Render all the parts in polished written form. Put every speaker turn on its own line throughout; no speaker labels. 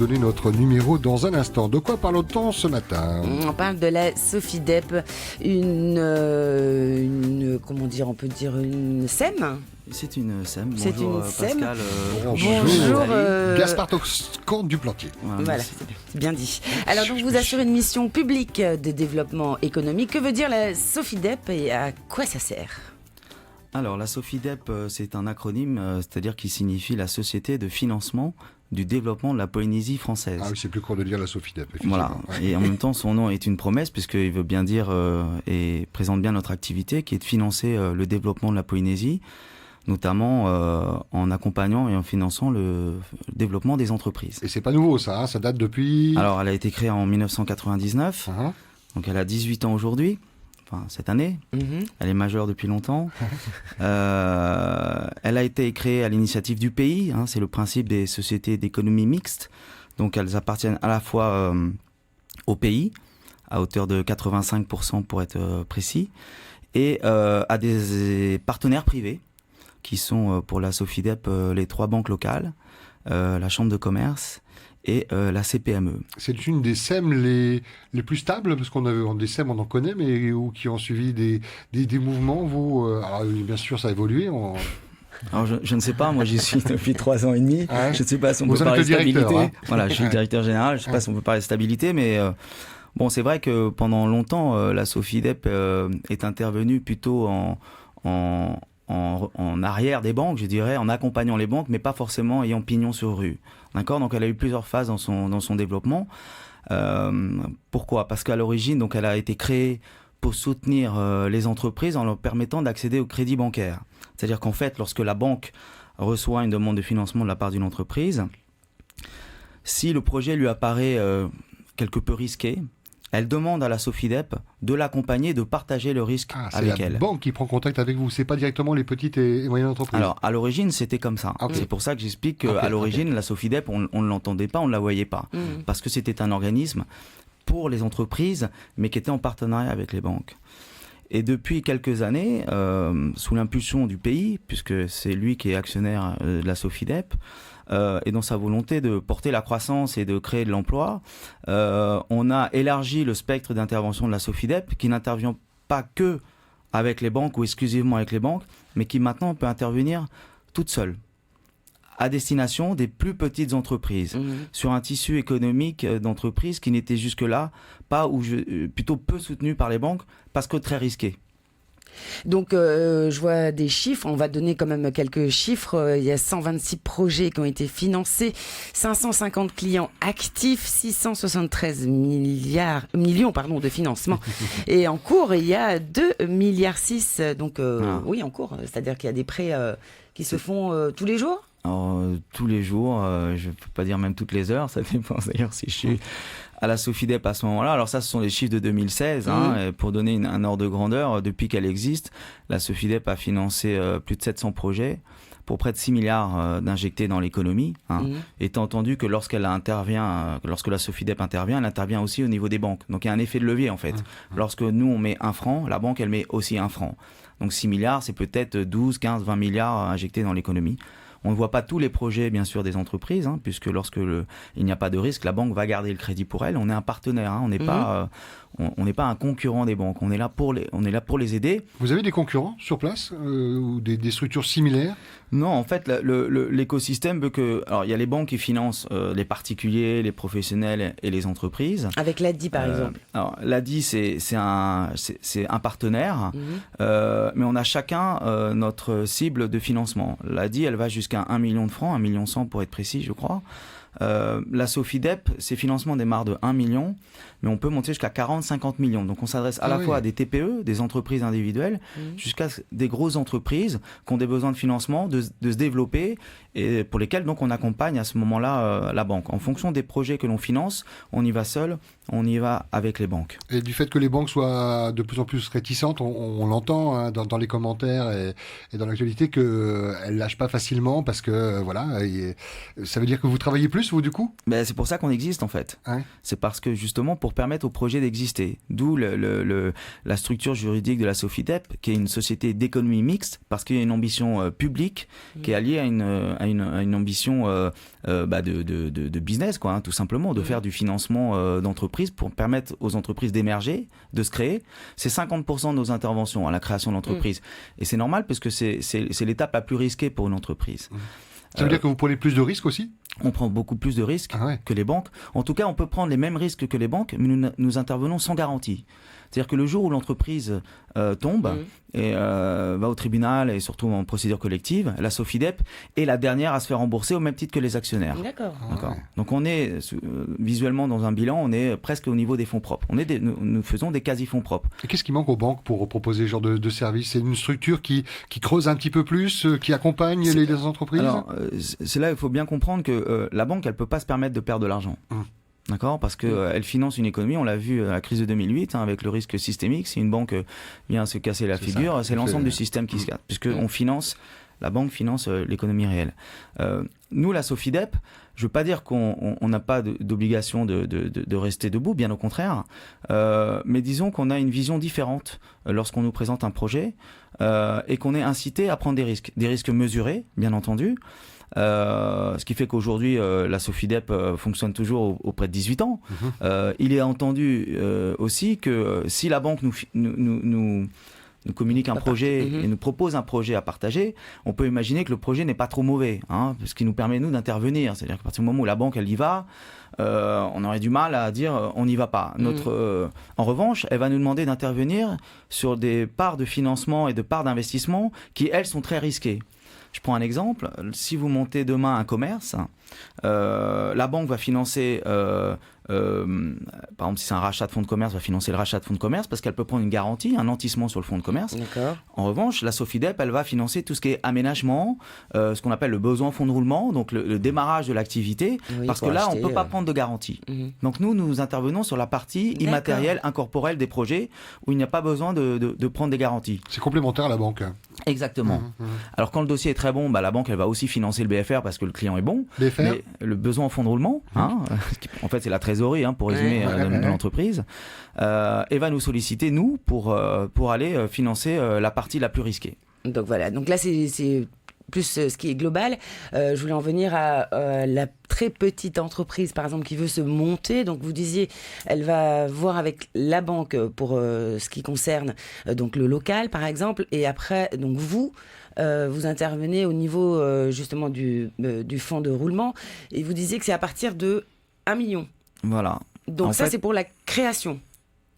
Donner notre numéro dans un instant. De quoi parle-t-on ce matin?
On parle de la SOFIDEP, comment dire, on peut dire une SEM.
C'est une SEM.
C'est
Bonjour
une SEM.
Pascal.
Bonjour.
Gaspard Toscan du Plantier.
Voilà, c'est bien dit. Alors donc vous assurez une mission publique de développement économique. Que veut dire la SOFIDEP et à quoi ça sert?
Alors la SOFIDEP, c'est un acronyme, c'est-à-dire qui signifie la Société de financement du développement de la Polynésie française.
Ah oui, c'est plus court de dire la SOFIDEP.
Voilà.
Ouais.
Et en même temps, son nom est une promesse puisqu'il veut bien dire et présente bien notre activité qui est de financer le développement de la Polynésie, notamment en accompagnant et en finançant le développement des entreprises.
Et c'est pas nouveau ça, hein, ça date depuis...
Alors elle a été créée en 1999, donc elle a 18 ans aujourd'hui. Enfin, cette année, elle est majeure depuis longtemps. Elle a été créée à l'initiative du pays, hein, c'est le principe des sociétés d'économie mixte. Donc elles appartiennent à la fois au pays, à hauteur de 85% pour être précis, et à des partenaires privés, qui sont pour la SOFIDEP les 3 banques locales, la Chambre de commerce, et la CPME.
C'est une des SEM les plus stables, parce qu'on a des SEM, on en connaît, mais ou qui ont suivi des mouvements. Vous, alors, bien sûr, ça a évolué.
Alors je ne sais pas, moi j'y suis depuis 3 ans et demi.
Ah,
je ne sais pas si on
vous
peut parler de stabilité.
Hein.
Voilà, je suis le directeur général, je ne sais pas si on peut parler de stabilité, mais bon, c'est vrai que pendant longtemps, la SOFIDEP est intervenue plutôt en arrière des banques, je dirais, en accompagnant les banques, mais pas forcément ayant pignon sur rue. D'accord ? Donc elle a eu plusieurs phases dans son développement. Pourquoi ? Parce qu'à l'origine, donc, elle a été créée pour soutenir les entreprises en leur permettant d'accéder au crédit bancaire. C'est-à-dire qu'en fait, lorsque la banque reçoit une demande de financement de la part d'une entreprise, si le projet lui apparaît quelque peu risqué, elle demande à la SOFIDEP de l'accompagner, de partager le risque avec elle.
C'est la banque qui prend contact avec vous, c'est pas directement les petites et moyennes entreprises.
Alors, à l'origine, c'était comme ça.
Okay.
C'est pour ça que j'explique qu'à l'origine, la SOFIDEP, on ne l'entendait pas, on ne la voyait pas. Parce que c'était un organisme pour les entreprises, mais qui était en partenariat avec les banques. Et depuis quelques années, sous l'impulsion du pays, puisque c'est lui qui est actionnaire de la SOFIDEP, et dans sa volonté de porter la croissance et de créer de l'emploi, on a élargi le spectre d'intervention de la SOFIDEP, qui n'intervient pas que avec les banques ou exclusivement avec les banques, mais qui maintenant peut intervenir toute seule, à destination des plus petites entreprises, sur un tissu économique d'entreprises qui n'était jusque-là plutôt peu soutenu par les banques, parce que très risqué.
Donc je vois des chiffres, on va donner quand même quelques chiffres. Il y a 126 projets qui ont été financés, 550 clients actifs, 673 millions de financement. Et en cours, il y a 2,6 milliards. Donc oui, en cours, c'est-à-dire qu'il y a des prêts qui se font tous les jours.
Alors, tous les jours, je ne peux pas dire même toutes les heures, ça dépend d'ailleurs si je suis à la SOFIDEP à ce moment-là. Alors ça, ce sont les chiffres de 2016. Et pour donner un ordre de grandeur, depuis qu'elle existe, la SOFIDEP a financé plus de 700 projets pour près de 6 milliards d'injectés dans l'économie. Étant entendu que lorsque la SOFIDEP intervient, elle intervient aussi au niveau des banques. Donc il y a un effet de levier en fait. Lorsque nous, on met 1 franc, la banque, elle met aussi 1 franc. Donc 6 milliards, c'est peut-être 12, 15, 20 milliards injectés dans l'économie. On ne voit pas tous les projets, bien sûr, des entreprises, puisque il n'y a pas de risque, la banque va garder le crédit pour elle. On est un partenaire, on n'est pas un concurrent des banques. On est là pour les aider.
Vous avez des concurrents sur place ou des structures similaires ?
Non, en fait, l'écosystème veut que... Alors, il y a les banques qui financent les particuliers, les professionnels et les entreprises. Avec
l'ADI, par exemple.
Alors, l'ADI, c'est un partenaire, mais on a chacun notre cible de financement. L'ADI, elle va jusqu'à 1 million de francs, 1,1 million pour être précis, je crois. La SOFIDEP, ses financements démarrent de 1 million, mais on peut monter jusqu'à 40-50 millions. Donc on s'adresse à la fois à des TPE, des entreprises individuelles, jusqu'à des grosses entreprises qui ont des besoins de financement, de se développer, et pour lesquelles donc on accompagne à ce moment-là la banque. En fonction des projets que l'on finance, on y va seul, on y va avec les banques.
Et du fait que les banques soient de plus en plus réticentes, on l'entend dans les commentaires et dans l'actualité, qu'elles ne lâchent pas facilement parce que ça veut dire que vous travaillez plus plus, vous, du coup?
Ben, c'est pour ça qu'on existe en fait.
Ouais.
C'est parce que justement pour permettre au projet d'exister. D'où la structure juridique de la Sofidep, qui est une société d'économie mixte, parce qu'il y a une ambition publique qui est alliée à une ambition de business, quoi, hein, tout simplement, de faire du financement d'entreprises pour permettre aux entreprises d'émerger, de se créer. C'est 50% de nos interventions à la création d'entreprises. Et c'est normal parce que c'est l'étape la plus risquée pour une entreprise.
Ça veut dire que vous prenez plus de risques aussi?
On prend beaucoup plus de risques que les banques. En tout cas, on peut prendre les mêmes risques que les banques, mais nous intervenons sans garantie. C'est-à-dire que le jour où l'entreprise tombe et va au tribunal et surtout en procédure collective, la Sofidep est la dernière à se faire rembourser au même titre que les actionnaires.
D'accord.
Donc on est visuellement dans un bilan, on est presque au niveau des fonds propres. Nous faisons des quasi-fonds propres.
Et qu'est-ce qui manque aux banques pour proposer ce genre de service? C'est une structure qui creuse un petit peu plus, qui accompagne les entreprises?
Alors, c'est là il faut bien comprendre que la banque, elle peut pas se permettre de perdre de l'argent. D'accord, parce qu'elle finance une économie, on l'a vu à la crise de 2008, hein, avec le risque systémique. Si une banque vient se casser la figure, c'est l'ensemble du système qui se casse, puisque la banque finance l'économie réelle. Nous, la Sofidep, je ne veux pas dire qu'on n'a pas d'obligation de rester debout, bien au contraire, mais disons qu'on a une vision différente lorsqu'on nous présente un projet et qu'on est incité à prendre des risques mesurés, bien entendu. Ce qui fait qu'aujourd'hui la Sofidep fonctionne toujours auprès de 18 ans. Il est entendu aussi que si la banque nous communique un projet et nous propose un projet à partager, on peut imaginer que le projet n'est pas trop mauvais, hein, ce qui nous permet nous d'intervenir. C'est-à-dire qu'à partir du moment où la banque elle y va, on aurait du mal à dire on n'y va pas. En revanche, elle va nous demander d'intervenir sur des parts de financement et de parts d'investissement qui elles sont très risquées. Je prends un exemple, si vous montez demain un commerce, la banque va financer, par exemple si c'est un rachat de fonds de commerce, va financer le rachat de fonds de commerce parce qu'elle peut prendre une garantie, un nantissement sur le fonds de commerce.
D'accord.
En revanche, la Sofidep, elle va financer tout ce qui est aménagement, ce qu'on appelle le besoin en fonds de roulement, donc le démarrage de l'activité, parce que là, on ne peut pas prendre de garantie. Donc nous intervenons sur la partie immatérielle, incorporelle des projets, où il n'y a pas besoin de prendre des garanties.
C'est complémentaire à la banque.
Exactement. Alors quand le dossier est très bon, la banque elle va aussi financer le BFR parce que le client est bon.
BFR,
mais le besoin en fonds de roulement, en fait c'est la trésorerie pour résumer de l'entreprise, et va nous solliciter nous pour aller financer la partie la plus risquée.
Donc voilà, donc là c'est plus ce qui est global. Je voulais en venir à la très petite entreprise, par exemple, qui veut se monter. Donc, vous disiez, elle va voir avec la banque pour ce qui concerne donc le local, par exemple. Et après, donc vous intervenez au niveau justement du fonds de roulement. Et vous disiez que c'est à partir de 1 million.
Voilà.
Donc en fait, c'est pour la création.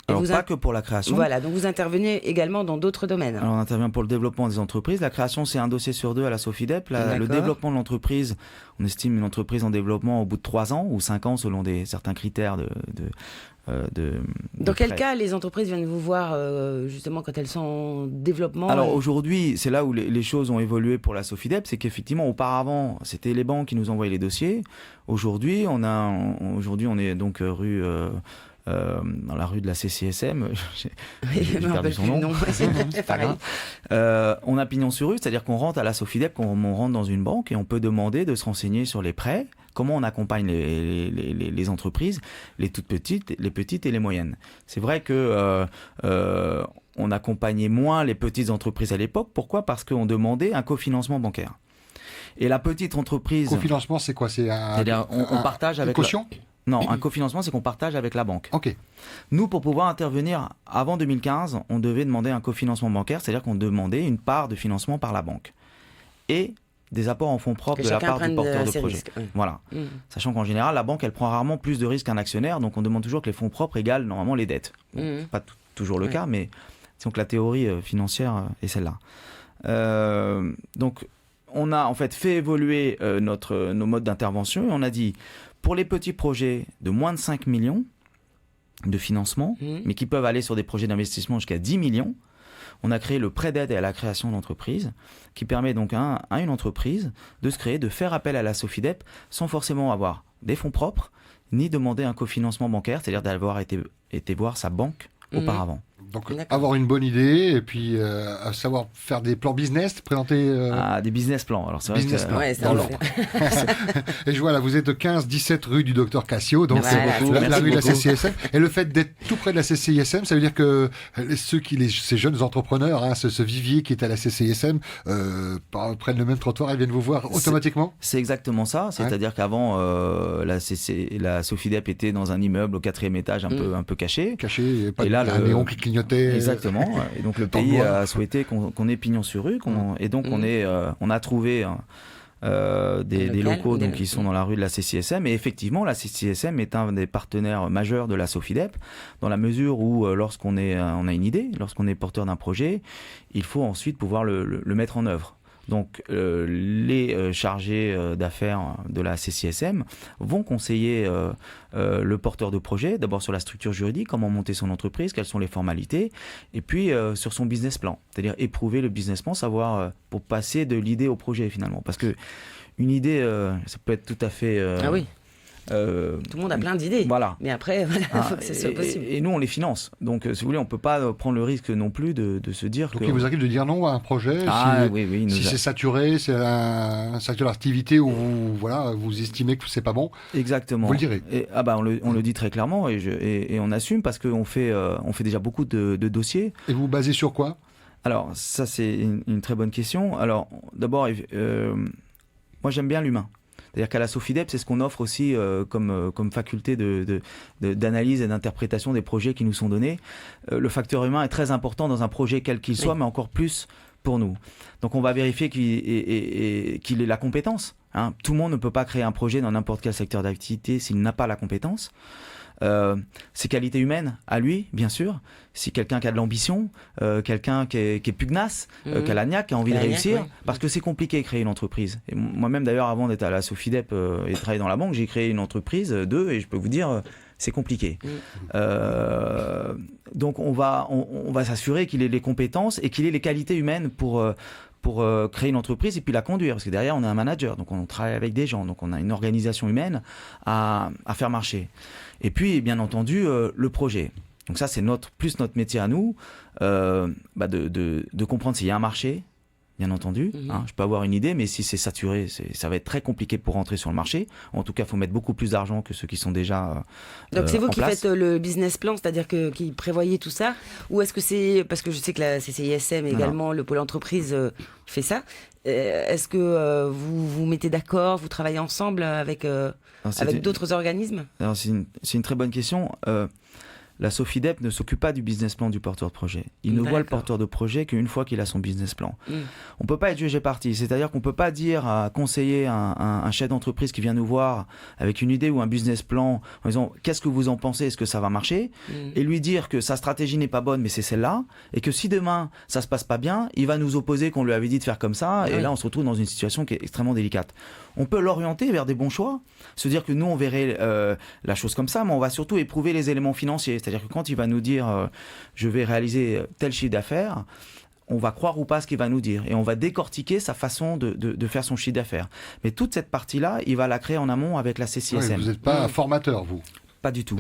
Alors pas que pour la création.
Voilà, donc vous intervenez également dans d'autres domaines.
Alors on intervient pour le développement des entreprises. La création, c'est un dossier sur 2 à la Sofidep. Le développement de l'entreprise, on estime une entreprise en développement au bout de 3 ans ou 5 ans selon certains critères
Dans quel cas les entreprises viennent vous voir justement quand elles sont en développement?
Alors aujourd'hui, c'est là où les choses ont évolué pour la Sofidep, c'est qu'effectivement auparavant, c'était les banques qui nous envoyaient les dossiers. Aujourd'hui, on est donc rue... dans la rue de la CCSM, j'ai perdu son nom.
C'est pareil.
On a pignon sur rue, c'est-à-dire qu'on rentre à la Sofidep, on rentre dans une banque et on peut demander de se renseigner sur les prêts, comment on accompagne les entreprises, les toutes petites, les petites et les moyennes. C'est vrai que on accompagnait moins les petites entreprises à l'époque. Pourquoi ? Parce qu'on demandait un cofinancement bancaire. Et la petite entreprise...
Cofinancement, c'est quoi ?
C'est-à-dire on partage avec...
Caution ?
Non, un cofinancement, c'est qu'on partage avec la banque.
Ok.
Nous, pour pouvoir intervenir avant 2015, on devait demander un cofinancement bancaire, c'est-à-dire qu'on demandait une part de financement par la banque. Et des apports en fonds propres de la part du porteur de projet. Voilà. Sachant qu'en général, la banque, elle prend rarement plus de risques qu'un actionnaire, donc on demande toujours que les fonds propres égalent normalement les dettes. Bon, pas toujours le cas, mais disons que la théorie financière est celle-là. Donc, on a en fait fait évoluer nos modes d'intervention et on a dit... Pour les petits projets de moins de 5 millions de financement, mais qui peuvent aller sur des projets d'investissement jusqu'à 10 millions, on a créé le prêt d'aide à la création d'entreprise, qui permet donc à une entreprise de se créer, de faire appel à la Sofidep sans forcément avoir des fonds propres, ni demander un cofinancement bancaire, c'est-à-dire d'avoir été voir sa banque auparavant.
Donc,
D'accord.
avoir une bonne idée et puis à savoir faire des plans business, présenter
Des business plans. Alors, c'est vrai
business
que,
plan.
Ouais, ça
dans
on
l'ordre.
fait.
Et je vois là, vous êtes au 15-17 rue du Docteur Cassio, donc
Voilà,
c'est
c'est
la
merci
rue de la
beaucoup.
CCISM. Et le fait d'être tout près de la CCISM, ça veut dire que ces jeunes entrepreneurs, hein, ce vivier qui est à la CCISM, prennent le même trottoir et viennent vous voir automatiquement.
C'est exactement ça. C'est-à-dire qu'avant, la Sofidep était dans un immeuble au 4e étage, un peu caché.
Caché, et pas
Et là,
un néon qui clignotait.
Exactement. Et donc le
Dans le
pays
noir.
a souhaité qu'on ait pignon sur rue, et donc on a trouvé des
local,
locaux donc,
des-
qui sont dans la rue de la CCISM. Et effectivement, la CCISM est un des partenaires majeurs de la Sofidep, dans la mesure où lorsqu'on on a une idée, lorsqu'on est porteur d'un projet, il faut ensuite pouvoir le mettre en œuvre. Donc les chargés d'affaires de la CCISM vont conseiller le porteur de projet, d'abord sur la structure juridique, comment monter son entreprise, quelles sont les formalités, et puis sur son business plan, c'est-à-dire éprouver le business plan, savoir pour passer de l'idée au projet finalement. Parce que une idée, ça peut être tout à fait...
Ah oui,
euh,
tout le monde a plein d'idées.
Voilà.
Mais après, il faut que ça soit possible.
Et nous, on les finance. Donc, si vous voulez, on ne peut pas prendre le risque non plus de se dire
Donc
que...
il vous arrive de dire non à un projet
oui, il nous
si
a-
c'est saturé, c'est un secteur d'activité où vous estimez que c'est pas bon.
Exactement.
Vous le direz.
Et, on le dit très clairement et on assume parce qu'on fait déjà beaucoup de dossiers.
Et vous vous basez sur quoi?
Alors, ça, c'est une très bonne question. Alors, d'abord, moi, j'aime bien l'humain. C'est-à-dire qu'à la Sofidep, c'est ce qu'on offre aussi comme faculté d'analyse et d'interprétation des projets qui nous sont donnés. Le facteur humain est très important dans un projet quel qu'il soit, mais encore plus pour nous. Donc on va vérifier qu'il ait la compétence. Hein. Tout le monde ne peut pas créer un projet dans n'importe quel secteur d'activité s'il n'a pas la compétence. Ses qualités humaines à lui, bien sûr. Si quelqu'un qui a de l'ambition, quelqu'un qui est pugnace, qui a la niaque, qui a envie de
La niaque,
réussir,
oui.
parce que c'est compliqué de créer une entreprise. Et moi-même d'ailleurs, avant d'être à la Sofidep et de travailler dans la banque, j'ai créé une entreprise, et je peux vous dire, c'est compliqué. Donc on va s'assurer qu'il ait les compétences et qu'il ait les qualités humaines pour créer une entreprise et puis la conduire. Parce que derrière, on est un manager, donc on travaille avec des gens, donc on a une organisation humaine à faire marcher. Et puis, bien entendu, le projet. Donc ça, c'est notre métier à nous, de comprendre s'il y a un marché, bien entendu. Hein. Je peux avoir une idée, mais si c'est saturé, ça va être très compliqué pour rentrer sur le marché. En tout cas, il faut mettre beaucoup plus d'argent que ceux qui sont déjà
Donc c'est vous
en
qui
place.
faites le business plan, c'est-à-dire qui prévoyez tout ça, ou est-ce que c'est parce que je sais que la CCISM également, le pôle entreprise fait ça. Est-ce que vous vous mettez d'accord, vous travaillez ensemble avec d'autres organismes?
Alors, c'est une très bonne question. La Sofidep ne s'occupe pas du business plan du porteur de projet. Il ne voit le
D'accord.
porteur de projet qu'une fois qu'il a son business plan.
Mm.
On ne peut pas être jugé parti. C'est-à-dire qu'on ne peut pas dire à conseiller un chef d'entreprise qui vient nous voir avec une idée ou un business plan en disant qu'est-ce que vous en pensez, est-ce que ça va marcher, et lui dire que sa stratégie n'est pas bonne mais c'est celle-là, et que si demain ça se passe pas bien, il va nous opposer qu'on lui avait dit de faire comme ça, et
Oui.
là on se retrouve dans une situation qui est extrêmement délicate. On peut l'orienter vers des bons choix, se dire que nous on verrait la chose comme ça, mais on va surtout éprouver les éléments financiers. C'est-à-dire que quand il va nous dire je vais réaliser tel chiffre d'affaires, on va croire ou pas ce qu'il va nous dire et on va décortiquer sa façon de faire son chiffre d'affaires. Mais toute cette partie-là, il va la créer en amont avec la CCISM.
Ouais, vous n'êtes pas un formateur, vous.
Pas du tout.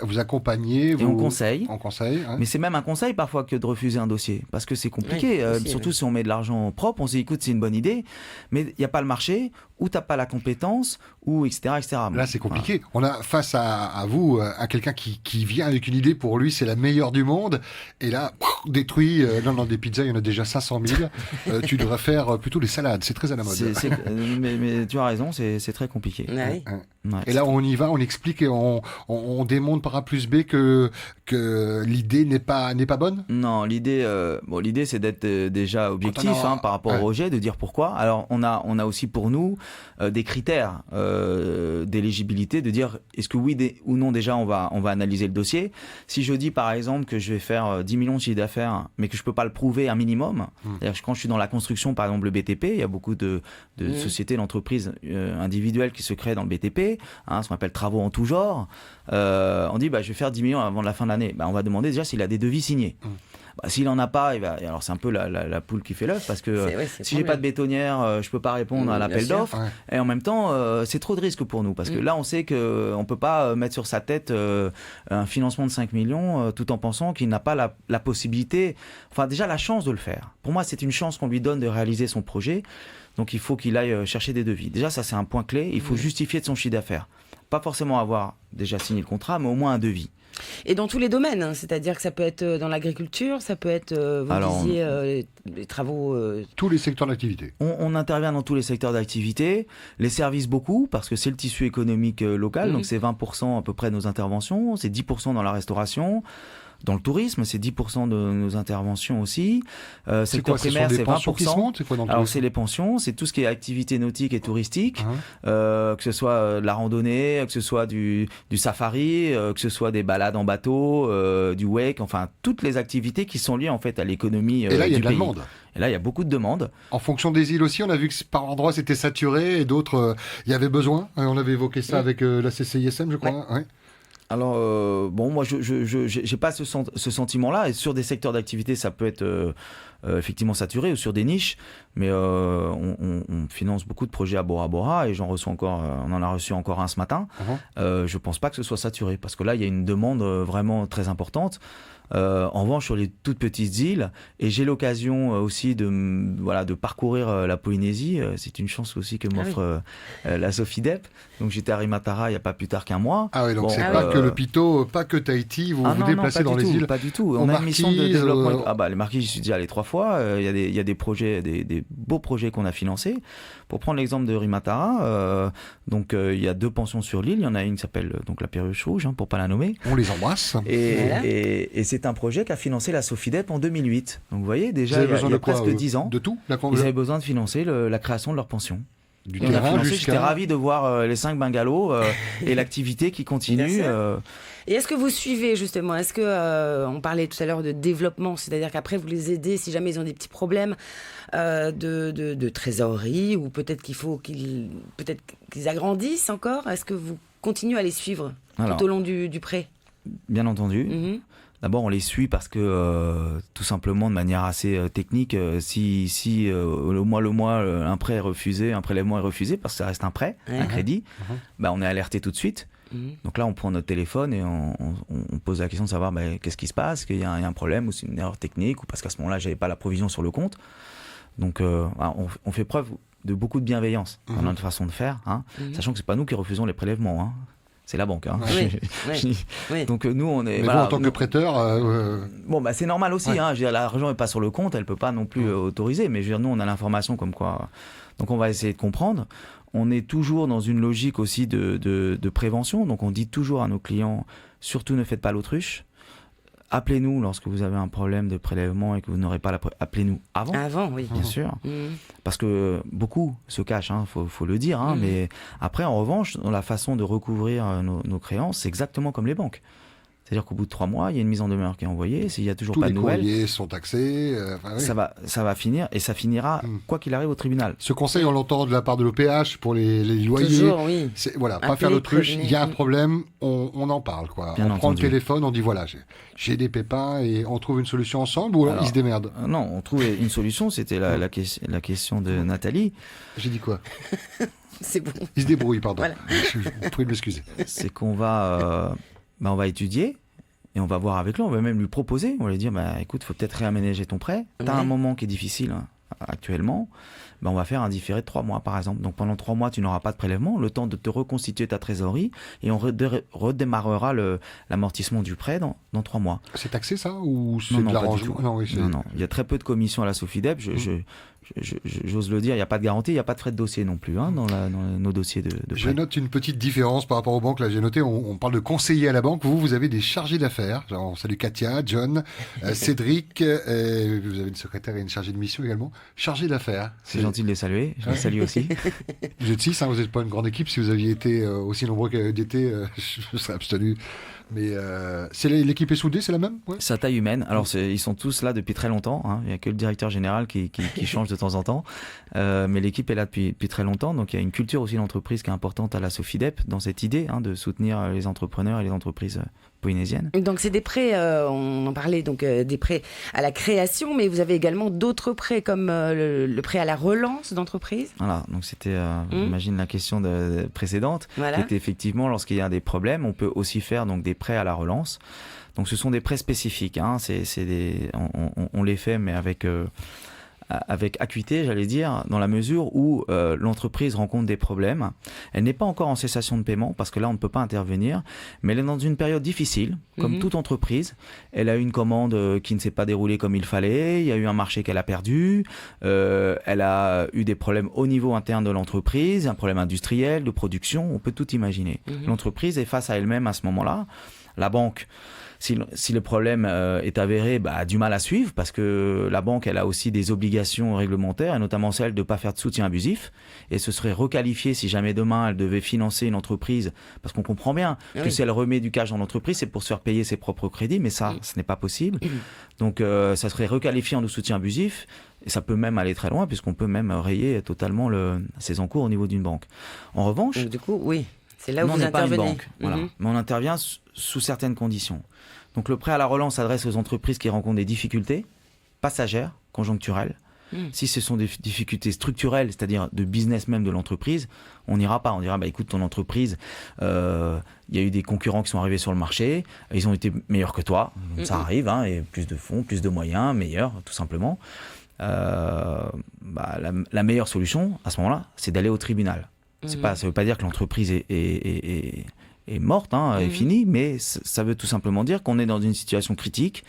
Vous accompagnez,
Et on conseille.
On conseille. Hein.
Mais c'est même un conseil parfois que de refuser un dossier. Parce que c'est compliqué.
Oui, aussi,
surtout
oui.
si on met de l'argent propre, on se dit écoute, c'est une bonne idée, mais il n'y a pas le marché, ou tu n'as pas la compétence, ou etc. etc.
Là, c'est compliqué. On a face à vous, à quelqu'un qui vient avec une idée, pour lui, c'est la meilleure du monde. Et là, détruit. Non, des pizzas, il y en a déjà 500 000. Tu devrais faire plutôt les salades. C'est très à la mode.
Mais tu as raison, c'est très compliqué.
Ah oui.
Ouais,
Et là, on y va, on explique et on démontre par A plus B que l'idée n'est pas bonne.
Non, l'idée, c'est d'être déjà objectif
Quand on a-
par rapport
ouais.
au rejet, de dire pourquoi. Alors, on a aussi pour nous des critères d'éligibilité, de dire est-ce que oui ou non déjà on va analyser le dossier. Si je dis par exemple que je vais faire 10 millions de chiffre d'affaires, mais que je peux pas le prouver un minimum, c'est-à-dire que quand je suis dans la construction, par exemple le BTP, il y a beaucoup de sociétés, d'entreprises individuelles qui se créent dans le BTP, ce qu'on appelle travaux en tout genre. On dit je vais faire 10 millions avant la fin de l'année. On va demander déjà s'il a des devis signés. S'il en a pas, alors c'est un peu la poule qui fait l'œuf, parce que si j'ai pas de bétonnière, je peux pas répondre à l'appel d'offres. Et en même temps, c'est trop de risques pour nous, parce que là, on sait qu'on peut pas mettre sur sa tête un financement de 5 millions tout en pensant qu'il n'a pas la possibilité, enfin déjà la chance de le faire. Pour moi, c'est une chance qu'on lui donne de réaliser son projet. Donc il faut qu'il aille chercher des devis. Déjà, ça c'est un point clé. Il faut justifier de son chiffre d'affaires. Pas forcément avoir déjà signé le contrat, mais au moins un devis.
Et dans tous les domaines, hein, c'est-à-dire que ça peut être dans l'agriculture, ça peut être, les travaux...
Tous les secteurs d'activité.
On intervient dans tous les secteurs d'activité, les services beaucoup, parce que c'est le tissu économique local, donc c'est 20% à peu près de nos interventions, c'est 10% dans la restauration. Dans le tourisme, c'est 10% de nos interventions aussi. Secteur primaire, c'est 20%.
C'est quoi dans le
Alors, c'est les pensions, c'est tout ce qui est activité nautique et touristique, que ce soit de la randonnée, que ce soit du safari, que ce soit des balades en bateau, du wake, enfin, toutes les activités qui sont liées en fait à l'économie du pays.
Et là, il y a de la demande.
Et là, il y a beaucoup de demandes.
En fonction des îles aussi, on a vu que par endroits c'était saturé et d'autres, il y avait besoin. On avait évoqué ça avec la CCISM, je crois. Ouais.
Alors, moi, je n'ai pas ce sentiment-là. Et sur des secteurs d'activité, ça peut être effectivement saturé, ou sur des niches. Mais on finance beaucoup de projets à Bora Bora, et on en a reçu encore un ce matin. Je ne pense pas que ce soit saturé, parce que là, il y a une demande vraiment très importante. En revanche, sur les toutes petites îles, et j'ai l'occasion aussi de parcourir la Polynésie. C'est une chance aussi que m'offre la Sofidep. Donc j'étais à Rimatara il n'y a pas plus tard qu'un mois.
Ah oui, donc c'est pas que le Pito, pas que Tahiti, vous vous déplacez dans les îles.
Pas du tout. On a une mission de développement. Les Marquises, j'y suis déjà allé 3 fois. Il y a des projets, des beaux projets qu'on a financés. Pour prendre l'exemple de Rimatara, il y a 2 pensions sur l'île. Il y en a une qui s'appelle la Perruche Rouge, pour pas la nommer.
On les embrasse.
Et c'est un projet qu'a financé la Sofidep en 2008. Donc vous voyez, déjà, il y a presque 10 ans,
de tout,
ils avaient besoin de financer la création de leur pension. J'étais ravi de voir les 5 bungalows et l'activité qui continue.
Et est-ce que vous suivez justement, est-ce que on parlait tout à l'heure de développement, c'est-à-dire qu'après vous les aidez si jamais ils ont des petits problèmes de trésorerie, ou peut-être qu'ils agrandissent encore. Est-ce que vous continuez à les suivre tout au long du prêt?
Bien entendu. D'abord, on les suit parce que, tout simplement, de manière assez technique, si le mois, un prêt est refusé, un prélèvement est refusé, parce que ça reste un prêt, un crédit, on est alerté tout de suite. Donc là, on prend notre téléphone et on pose la question de savoir qu'est-ce qui se passe, qu'il y a un problème, ou c'est une erreur technique, ou parce qu'à ce moment-là, j'avais pas la provision sur le compte. Donc, on fait preuve de beaucoup de bienveillance dans notre façon de faire, sachant que c'est pas nous qui refusons les prélèvements. C'est la banque.
Oui.
Donc nous, on est...
Mais vous, en tant que prêteur...
c'est normal aussi. Je veux dire, l'argent n'est pas sur le compte, elle ne peut pas non plus autoriser. Mais je veux dire, nous, on a l'information comme quoi... Donc on va essayer de comprendre. On est toujours dans une logique aussi de prévention. Donc on dit toujours à nos clients, surtout ne faites pas l'autruche. Appelez-nous lorsque vous avez un problème de prélèvement et que vous n'aurez pas appelez-nous avant.
Avant, oui.
Bien sûr. Parce que beaucoup se cachent, faut le dire. Mais après, en revanche, dans la façon de recouvrir nos créances, c'est exactement comme les banques. C'est-à-dire qu'au bout de 3 mois, il y a une mise en demeure qui est envoyée. S'il n'y a toujours pas de nouvelles...
Tous les courriers sont taxés.
Ça va finir, et ça finira, quoi qu'il arrive, au tribunal.
Ce conseil, on l'entend de la part de l'OPH pour les loyers.
Toujours, oui.
Pas faire l'autruche. Il y a un problème, on en parle.
Bien
on prend le téléphone, on dit j'ai des pépins, et on trouve une solution ensemble, ou alors ils se démerdent.
Non, on trouve une solution. C'était la question de Nathalie.
J'ai dit quoi?
C'est bon.
Ils se débrouillent, pardon. Voilà. Vous pouvez m'excuser.
C'est qu'on va... on va étudier et on va voir avec lui, on va même lui proposer, on va lui dire écoute, faut peut-être réaménager ton prêt, t'as un moment qui est difficile actuellement, on va faire un différé de 3 mois par exemple, donc pendant 3 mois tu n'auras pas de prélèvement, le temps de te reconstituer ta trésorerie, et on redémarrera l'amortissement du prêt dans 3 mois.
C'est taxé ça, ou c'est de l'arrangement?
Non, il y a très peu de commissions à la Sofidep, j'ose le dire, il n'y a pas de garantie, il n'y a pas de frais de dossier non plus dans nos dossiers de prêt.
Je note une petite différence par rapport aux banques. Là, j'ai noté, on parle de conseiller à la banque. Vous avez des chargés d'affaires. On salue Katia, John, Cédric. Vous avez une secrétaire et une chargée de mission également. Chargé d'affaires.
C'est gentil de les saluer. Je les salue aussi.
Vous êtes 6, vous n'êtes pas une grande équipe. Si vous aviez été aussi nombreux d'été, je serais abstenu. Mais l'équipe est soudée, c'est la même?
Sa taille humaine. Alors, ils sont tous là depuis très longtemps. Il n'y a que le directeur général qui change de temps en temps. Mais l'équipe est là depuis très longtemps. Donc, il y a une culture aussi d'entreprise qui est importante à la Sofidep dans cette idée de soutenir les entrepreneurs et les entreprises polynésiennes.
Donc, c'est des prêts, on en parlait, donc des prêts à la création, mais vous avez également d'autres prêts comme le prêt à la relance d'entreprise.
Voilà, donc c'était, j'imagine, la question précédente.
Voilà.
C'était effectivement, lorsqu'il y a des problèmes, on peut aussi faire donc, des prêts à la relance. Donc, ce sont des prêts spécifiques. On les fait, mais avec acuité, j'allais dire, dans la mesure où l'entreprise rencontre des problèmes. Elle n'est pas encore en cessation de paiement, parce que là, on ne peut pas intervenir, mais elle est dans une période difficile, comme toute entreprise. Elle a eu une commande qui ne s'est pas déroulée comme il fallait, il y a eu un marché qu'elle a perdu, elle a eu des problèmes au niveau interne de l'entreprise, un problème industriel, de production, on peut tout imaginer. L'entreprise est face à elle-même à ce moment-là. La banque, si le problème est avéré, a du mal à suivre parce que la banque, elle a aussi des obligations réglementaires et notamment celle de ne pas faire de soutien abusif. Et ce serait requalifié si jamais demain elle devait financer une entreprise, parce qu'on comprend bien que si elle remet du cash dans l'entreprise, c'est pour se faire payer ses propres crédits, mais ça, ce n'est pas possible. Donc ça serait requalifié en de soutien abusif et ça peut même aller très loin puisqu'on peut même rayer totalement ses encours au niveau d'une banque. En revanche,
du coup, oui, c'est là où
nous,
vous
on n'est pas une
intervenez.
banque, voilà. Mais on intervient sous certaines conditions. Donc le prêt à la relance s'adresse aux entreprises qui rencontrent des difficultés passagères, conjoncturelles. Si ce sont des difficultés structurelles, c'est-à-dire de business même de l'entreprise, on n'ira pas. On dira, écoute, ton entreprise, il y a eu des concurrents qui sont arrivés sur le marché, ils ont été meilleurs que toi, ça arrive, et plus de fonds, plus de moyens, meilleurs, tout simplement. La meilleure solution, à ce moment-là, c'est d'aller au tribunal. Ça ne veut pas dire que l'entreprise est morte, est finie, mais ça veut tout simplement dire qu'on est dans une situation critique.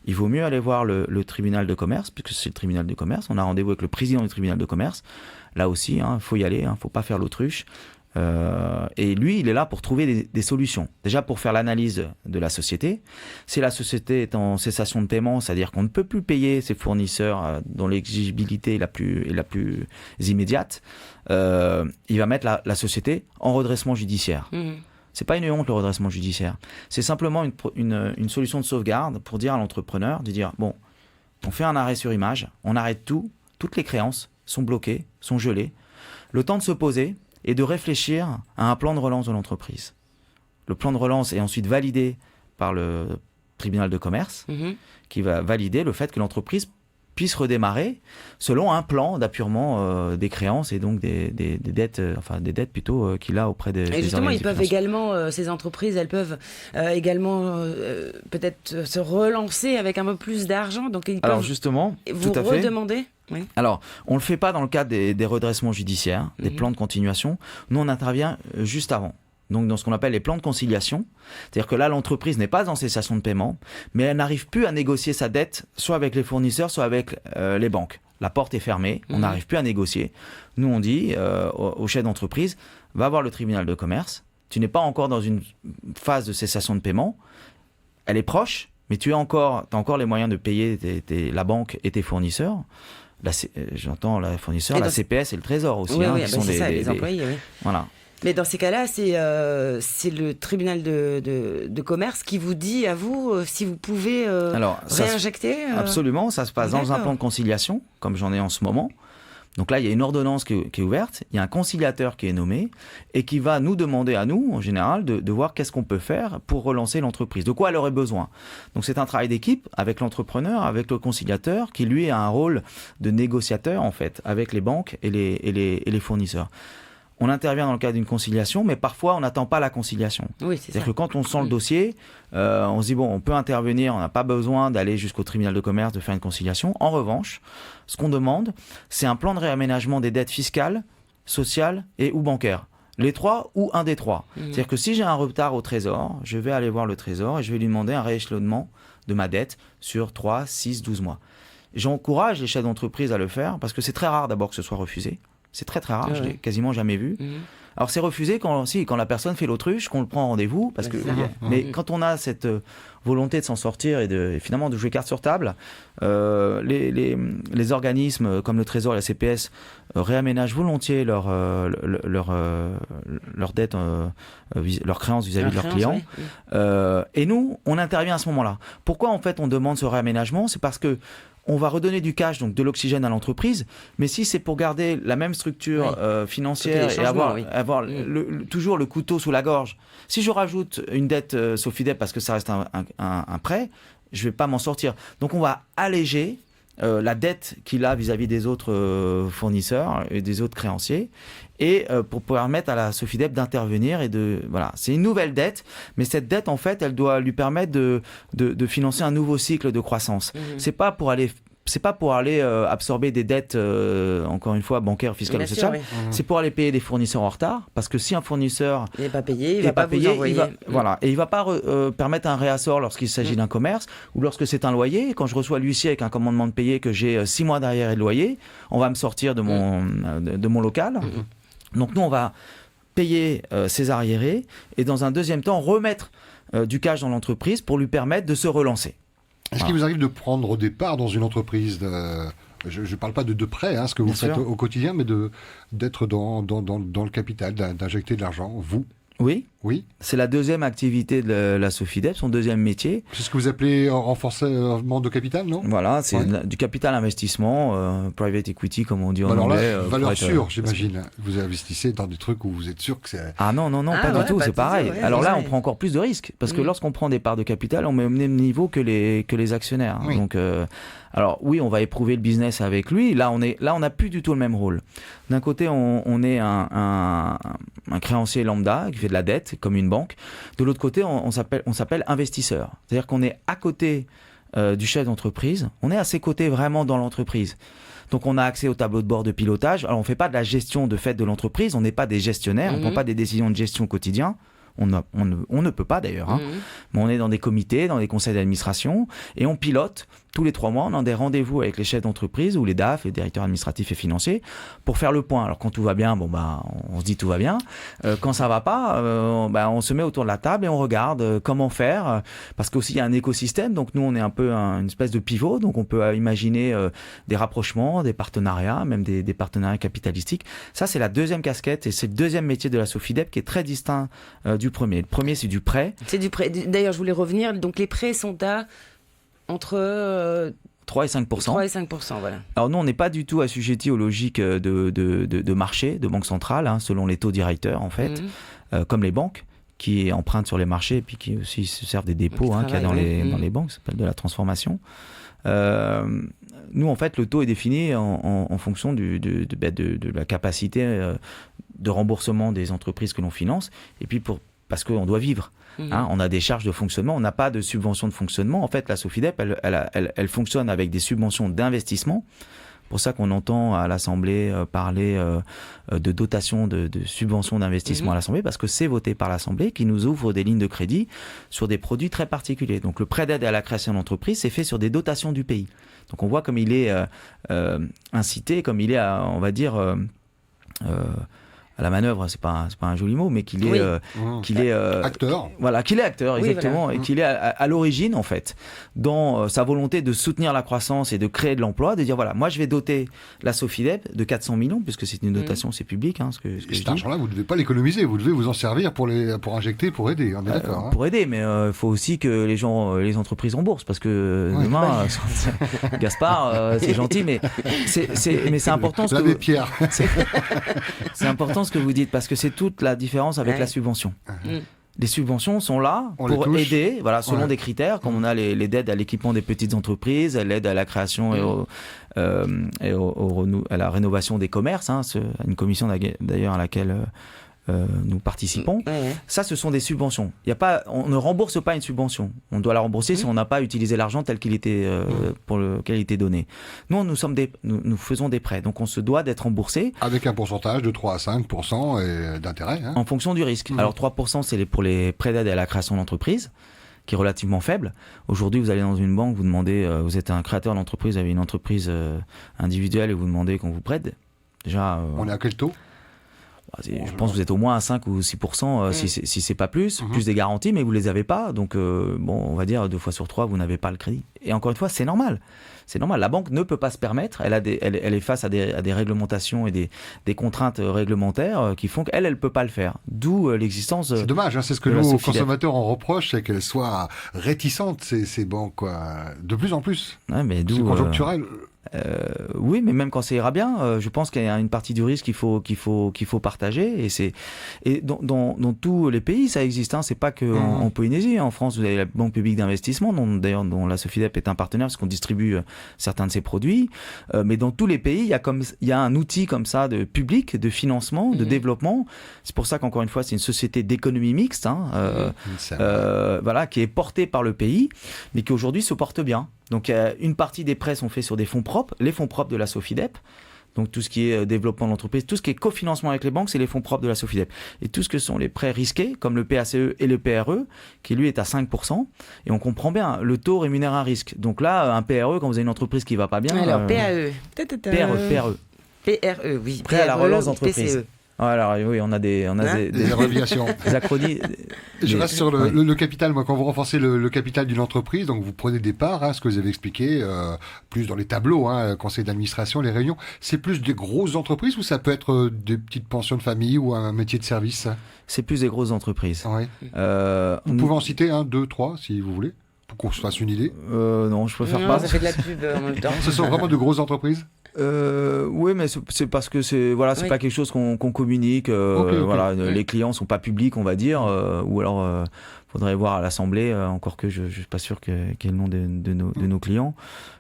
Il vaut mieux aller voir le tribunal de commerce, puisque c'est le tribunal de commerce. On a rendez-vous avec le président du tribunal de commerce. Là aussi, il faut y aller, il ne faut pas faire l'autruche. Et lui, il est là pour trouver des solutions. Déjà pour faire l'analyse de la société. Si la société est en cessation de paiement, c'est-à-dire qu'on ne peut plus payer ses fournisseurs dont l'exigibilité est la plus immédiate, il va mettre la société en redressement judiciaire. C'est pas une honte, le redressement judiciaire. C'est simplement une solution de sauvegarde pour dire à l'entrepreneur, de dire, bon, on fait un arrêt sur image, on arrête tout, toutes les créances sont bloquées, sont gelées. Le temps de se poser et de réfléchir à un plan de relance de l'entreprise. Le plan de relance est ensuite validé par le tribunal de commerce, qui va valider le fait que l'entreprise puisse redémarrer selon un plan d'appurement des créances et donc des dettes, des dettes plutôt qu'il a auprès des
Et justement, ils peuvent
financiers.
également, ces entreprises, elles peuvent également peut-être se relancer avec un peu plus d'argent. Donc ils
Alors
peuvent
justement,
vous
tout à fait.
redemander. Oui.
Alors, on ne le fait pas dans le cadre des redressements judiciaires, des plans de continuation. Nous, on intervient juste avant. Donc, dans ce qu'on appelle les plans de conciliation. C'est-à-dire que là, l'entreprise n'est pas en cessation de paiement, mais elle n'arrive plus à négocier sa dette, soit avec les fournisseurs, soit avec les banques. La porte est fermée, on n'arrive plus à négocier. Nous, on dit au chef d'entreprise, va voir le tribunal de commerce. Tu n'es pas encore dans une phase de cessation de paiement. Elle est proche, mais tu as encore les moyens de payer la banque et tes fournisseurs. J'entends la fournisseur, la CPS et le Trésor aussi.
Oui,
qui sont
les employés. Oui.
Voilà.
Mais dans ces cas-là, c'est le tribunal de commerce qui vous dit à vous si vous pouvez réinjecter.
Absolument, ça se passe dans un plan de conciliation, comme j'en ai en ce moment. Donc là, il y a une ordonnance qui est ouverte, il y a un conciliateur qui est nommé et qui va nous demander à nous, en général, de voir qu'est-ce qu'on peut faire pour relancer l'entreprise, de quoi elle aurait besoin. Donc c'est un travail d'équipe avec l'entrepreneur, avec le conciliateur, qui lui a un rôle de négociateur, en fait, avec les banques et les fournisseurs. On intervient dans le cadre d'une conciliation, mais parfois on n'attend pas la conciliation.
Oui, c'est
C'est-à-dire que quand on sent le dossier, on se dit, bon, on peut intervenir, on n'a pas besoin d'aller jusqu'au tribunal de commerce, de faire une conciliation. En revanche, ce qu'on demande, c'est un plan de réaménagement des dettes fiscales, sociales et ou bancaires. Les trois ou un des trois. C'est-à-dire que si j'ai un retard au Trésor, je vais aller voir le Trésor et je vais lui demander un rééchelonnement de ma dette sur 3, 6, 12 mois. J'encourage les chefs d'entreprise à le faire parce que c'est très rare d'abord que ce soit refusé. C'est très très rare, je l'ai quasiment jamais vu. Alors c'est refusé quand la personne fait l'autruche, qu'on le prend en rendez-vous, parce que mais quand on a cette volonté de s'en sortir et finalement de jouer carte sur table, les organismes comme le Trésor et la CPS réaménagent volontiers leur dette, leurs créances vis-à-vis de leurs clients. Et nous, on intervient à ce moment-là. Pourquoi en fait on demande ce réaménagement ? C'est parce que on va redonner du cash, donc de l'oxygène à l'entreprise, mais si c'est pour garder la même structure financière et avoir toujours le couteau sous la gorge, si je rajoute une dette Sofidep parce que ça reste un prêt, je ne vais pas m'en sortir. Donc on va alléger la dette qu'il a vis-à-vis des autres fournisseurs et des autres créanciers, et pour permettre à la Sofidep d'intervenir voilà, c'est une nouvelle dette, mais cette dette en fait, elle doit lui permettre de financer un nouveau cycle de croissance. C'est pas pour aller absorber des dettes, encore une fois, bancaires, fiscales ou sociales. C'est pour aller payer des fournisseurs en retard. Parce que si un fournisseur
il n'est pas payé, il ne va pas vous envoyer.
Voilà. Et il ne va pas permettre un réassort lorsqu'il s'agit d'un commerce ou lorsque c'est un loyer. Quand je reçois l'huissier avec un commandement de payer que j'ai 6 mois derrière et de loyer, on va me sortir de mon local. Donc nous, on va payer ses arriérés et dans un deuxième temps, remettre du cash dans l'entreprise pour lui permettre de se relancer.
Est-ce qu'il vous arrive de prendre des parts dans une entreprise je ne parle pas de prêt, ce que vous faites au quotidien, mais d'être dans le capital, d'injecter de l'argent, vous ? Oui.
C'est la deuxième activité de la Sofidep, son deuxième métier.
C'est ce que vous appelez renforcement de capital, non ?
Voilà, c'est du capital investissement, private equity comme on dit en anglais.
Valeur sûre, j'imagine. Vous investissez dans des trucs où vous êtes sûr que c'est...
Ah non, pas du tout, c'est pareil. Alors là, on prend encore plus de risques, parce que lorsqu'on prend des parts de capital, on met au même niveau que les actionnaires.
Oui.
Donc, alors oui, on va éprouver le business avec lui. Là, on n'a plus du tout le même rôle. D'un côté, on est un créancier lambda qui fait de la dette, comme une banque. De l'autre côté, on s'appelle investisseur. C'est-à-dire qu'on est à côté du chef d'entreprise. On est à ses côtés vraiment dans l'entreprise. Donc on a accès au tableau de bord de pilotage. Alors on ne fait pas de la gestion de fait de l'entreprise. On n'est pas des gestionnaires. On ne prend pas des décisions de gestion quotidien. On ne peut pas d'ailleurs, mais on est dans des comités, dans des conseils d'administration et on pilote tous les 3 mois, on a des rendez-vous avec les chefs d'entreprise ou les DAF, les directeurs administratifs et financiers, pour faire le point. Alors quand tout va bien, on se dit tout va bien. Quand ça va pas, on se met autour de la table et on regarde comment faire, parce qu'aussi il y a un écosystème, donc nous on est un peu une espèce de pivot, donc on peut imaginer des rapprochements, des partenariats, même des partenariats capitalistiques. Ça c'est la deuxième casquette et c'est le deuxième métier de la Sofidep qui est très distinct du premier. Le premier c'est du prêt.
C'est du prêt. D'ailleurs je voulais revenir, donc les prêts sont entre
3 et 5%.
3 et 5%, voilà.
Alors nous, on n'est pas du tout assujettis aux logiques de marché, de banque centrale, selon les taux directeurs, en fait, comme les banques, qui empruntent sur les marchés et puis qui aussi se servent des dépôts qu'il y a dans les banques, ça s'appelle de la transformation. Nous, en fait, le taux est défini en fonction de la capacité de remboursement des entreprises que l'on finance, et puis parce qu'on doit vivre. On a des charges de fonctionnement, on n'a pas de subvention de fonctionnement. En fait, la Sofidep, elle fonctionne avec des subventions d'investissement. C'est pour ça qu'on entend à l'Assemblée parler de dotation de subventions d'investissement à l'Assemblée, parce que c'est voté par l'Assemblée qui nous ouvre des lignes de crédit sur des produits très particuliers. Donc le prêt d'aide à la création d'entreprise, c'est fait sur des dotations du pays. Donc on voit comme il est incité, comme il est, on va dire... à la manœuvre, c'est pas un joli mot, mais qu'il est
acteur.
Voilà, qu'il est acteur, exactement,
voilà.
Et qu'il est à l'origine, en fait, dans sa volonté de soutenir la croissance et de créer de l'emploi, de dire voilà, moi je vais doter la Sofidep de 400 millions, puisque c'est une dotation, c'est public, ce que je dis.
Cet argent-là, vous ne devez pas l'économiser, vous devez vous en servir pour injecter, pour aider, on est d'accord.
Pour aider, mais il faut aussi que les entreprises remboursent, parce que demain, Gaspard, c'est gentil, mais c'est important.
Pierre.
C'est important ce que vous dites, parce que c'est toute la différence avec la subvention. Les subventions sont là pour aider, selon des critères, comme on a les aides à l'équipement des petites entreprises, l'aide à la création et à la rénovation des commerces, une commission d'ailleurs à laquelle nous participons. Ça, ce sont des subventions. On ne rembourse pas une subvention. On doit la rembourser si on n'a pas utilisé l'argent tel qu'il était pour lequel il était donné. Nous, nous faisons des prêts, donc on se doit d'être remboursé.
Avec un pourcentage de 3 à 5% d'intérêt.
En fonction du risque. Alors 3%, c'est pour les prêts d'aide à la création d'entreprise, qui est relativement faible. Aujourd'hui, vous allez dans une banque, vous demandez, vous êtes un créateur d'entreprise, vous avez une entreprise individuelle et vous demandez qu'on vous prête. Déjà,
on est à quel taux ?
Je pense que vous êtes au moins à 5 ou 6%, si c'est pas plus des garanties, mais vous les avez pas. Donc, on va dire 2 fois sur 3, vous n'avez pas le crédit. Et encore une fois, c'est normal. C'est normal. La banque ne peut pas se permettre. Elle est face à des réglementations et des contraintes réglementaires qui font qu'elle peut pas le faire. D'où l'existence.
C'est dommage. C'est ce que nous, consommateurs, on reproche, c'est qu'elles soient réticentes, ces banques, quoi. De plus en plus.
Ouais, mais d'où.
C'est conjoncturel.
Oui, mais même quand ça ira bien, je pense qu'il y a une partie du risque qu'il faut partager. Et dans tous les pays, ça existe. C'est pas que en Polynésie. En France, vous avez la Banque publique d'investissement, dont la Sofidep est un partenaire, parce qu'on distribue certains de ses produits. Mais dans tous les pays, il y a un outil comme ça de public, de financement, de développement. C'est pour ça qu'encore une fois, c'est une société d'économie mixte, qui est portée par le pays, mais qui aujourd'hui se porte bien. Donc, une partie des prêts sont faits sur des fonds propres, les fonds propres de la Sofidep. Donc, tout ce qui est développement de l'entreprise, tout ce qui est cofinancement avec les banques, c'est les fonds propres de la Sofidep. Et tout ce que sont les prêts risqués, comme le PACE et le PRE, qui lui est à 5%. Et on comprend bien, le taux rémunère un risque. Donc là, un PRE, quand vous avez une entreprise qui ne va pas bien...
Alors, PAE. PRE, oui.
Prêt à la relance d'entreprise.
PCE.
Alors oui, on a des
abréviations.
Des acronymes.
Je reste sur le capital. Moi, quand vous renforcez le capital d'une entreprise, donc vous prenez des parts, ce que vous avez expliqué, plus dans les tableaux, conseil d'administration, les réunions. C'est plus des grosses entreprises ou ça peut être des petites pensions de famille ou un métier de service?
C'est plus des grosses entreprises.
Ouais. Vous pouvez en citer 1, 2, 3, si vous voulez, pour qu'on se fasse une idée.
Non, je préfère pas.
Ça fait de la pub en même temps.
Ce sont vraiment de grosses entreprises?
Oui, mais c'est parce que c'est pas quelque chose qu'on communique. Les clients sont pas publics, on va dire, ou alors faudrait voir à l'Assemblée. Encore que je suis pas sûr qu'il y ait le nom de nos clients.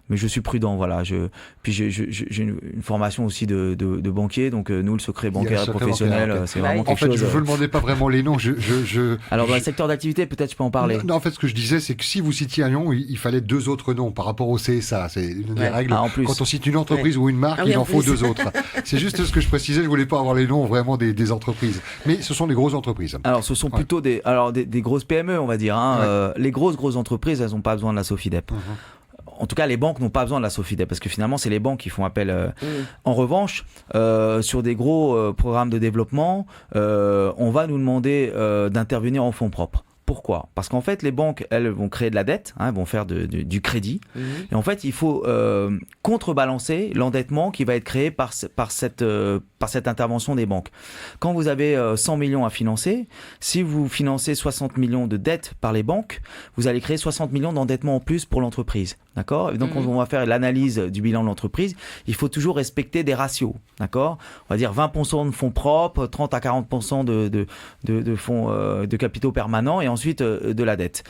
Mais je suis prudent, voilà. Puis j'ai une formation aussi de banquier, donc nous, le secret bancaire et professionnel, c'est vraiment quelque chose.
En fait, je ne vous demandais pas vraiment les noms.
Alors, dans le secteur d'activité, peut-être je peux en parler.
Non, en fait, ce que je disais, c'est que si vous citiez un nom, il fallait 2 autres noms par rapport au CSA. C'est une des règles.
En plus.
Quand on cite une entreprise ou une marque, il en faut 2 autres. C'est juste ce que je précisais. Je voulais pas avoir les noms vraiment des entreprises. Mais ce sont des grosses entreprises.
Alors, ce sont plutôt des grosses PME, on va dire. Les grosses entreprises, elles n'ont pas besoin de la Sofidep. En tout cas, les banques n'ont pas besoin de la Sofidep parce que finalement, c'est les banques qui font appel. En revanche, sur des gros programmes de développement, on va nous demander d'intervenir en fonds propres. Pourquoi ? Parce qu'en fait, les banques, elles vont créer de la dette, vont faire du crédit. Et en fait, il faut contrebalancer l'endettement qui va être créé par cette intervention des banques. Quand vous avez 100 millions à financer, si vous financez 60 millions de dettes par les banques, vous allez créer 60 millions d'endettement en plus pour l'entreprise. D'accord ? Et donc, on va faire l'analyse du bilan de l'entreprise. Il faut toujours respecter des ratios. D'accord ? On va dire 20% de fonds propres, 30 à 40% de fonds de capitaux permanents et ensuite de la dette.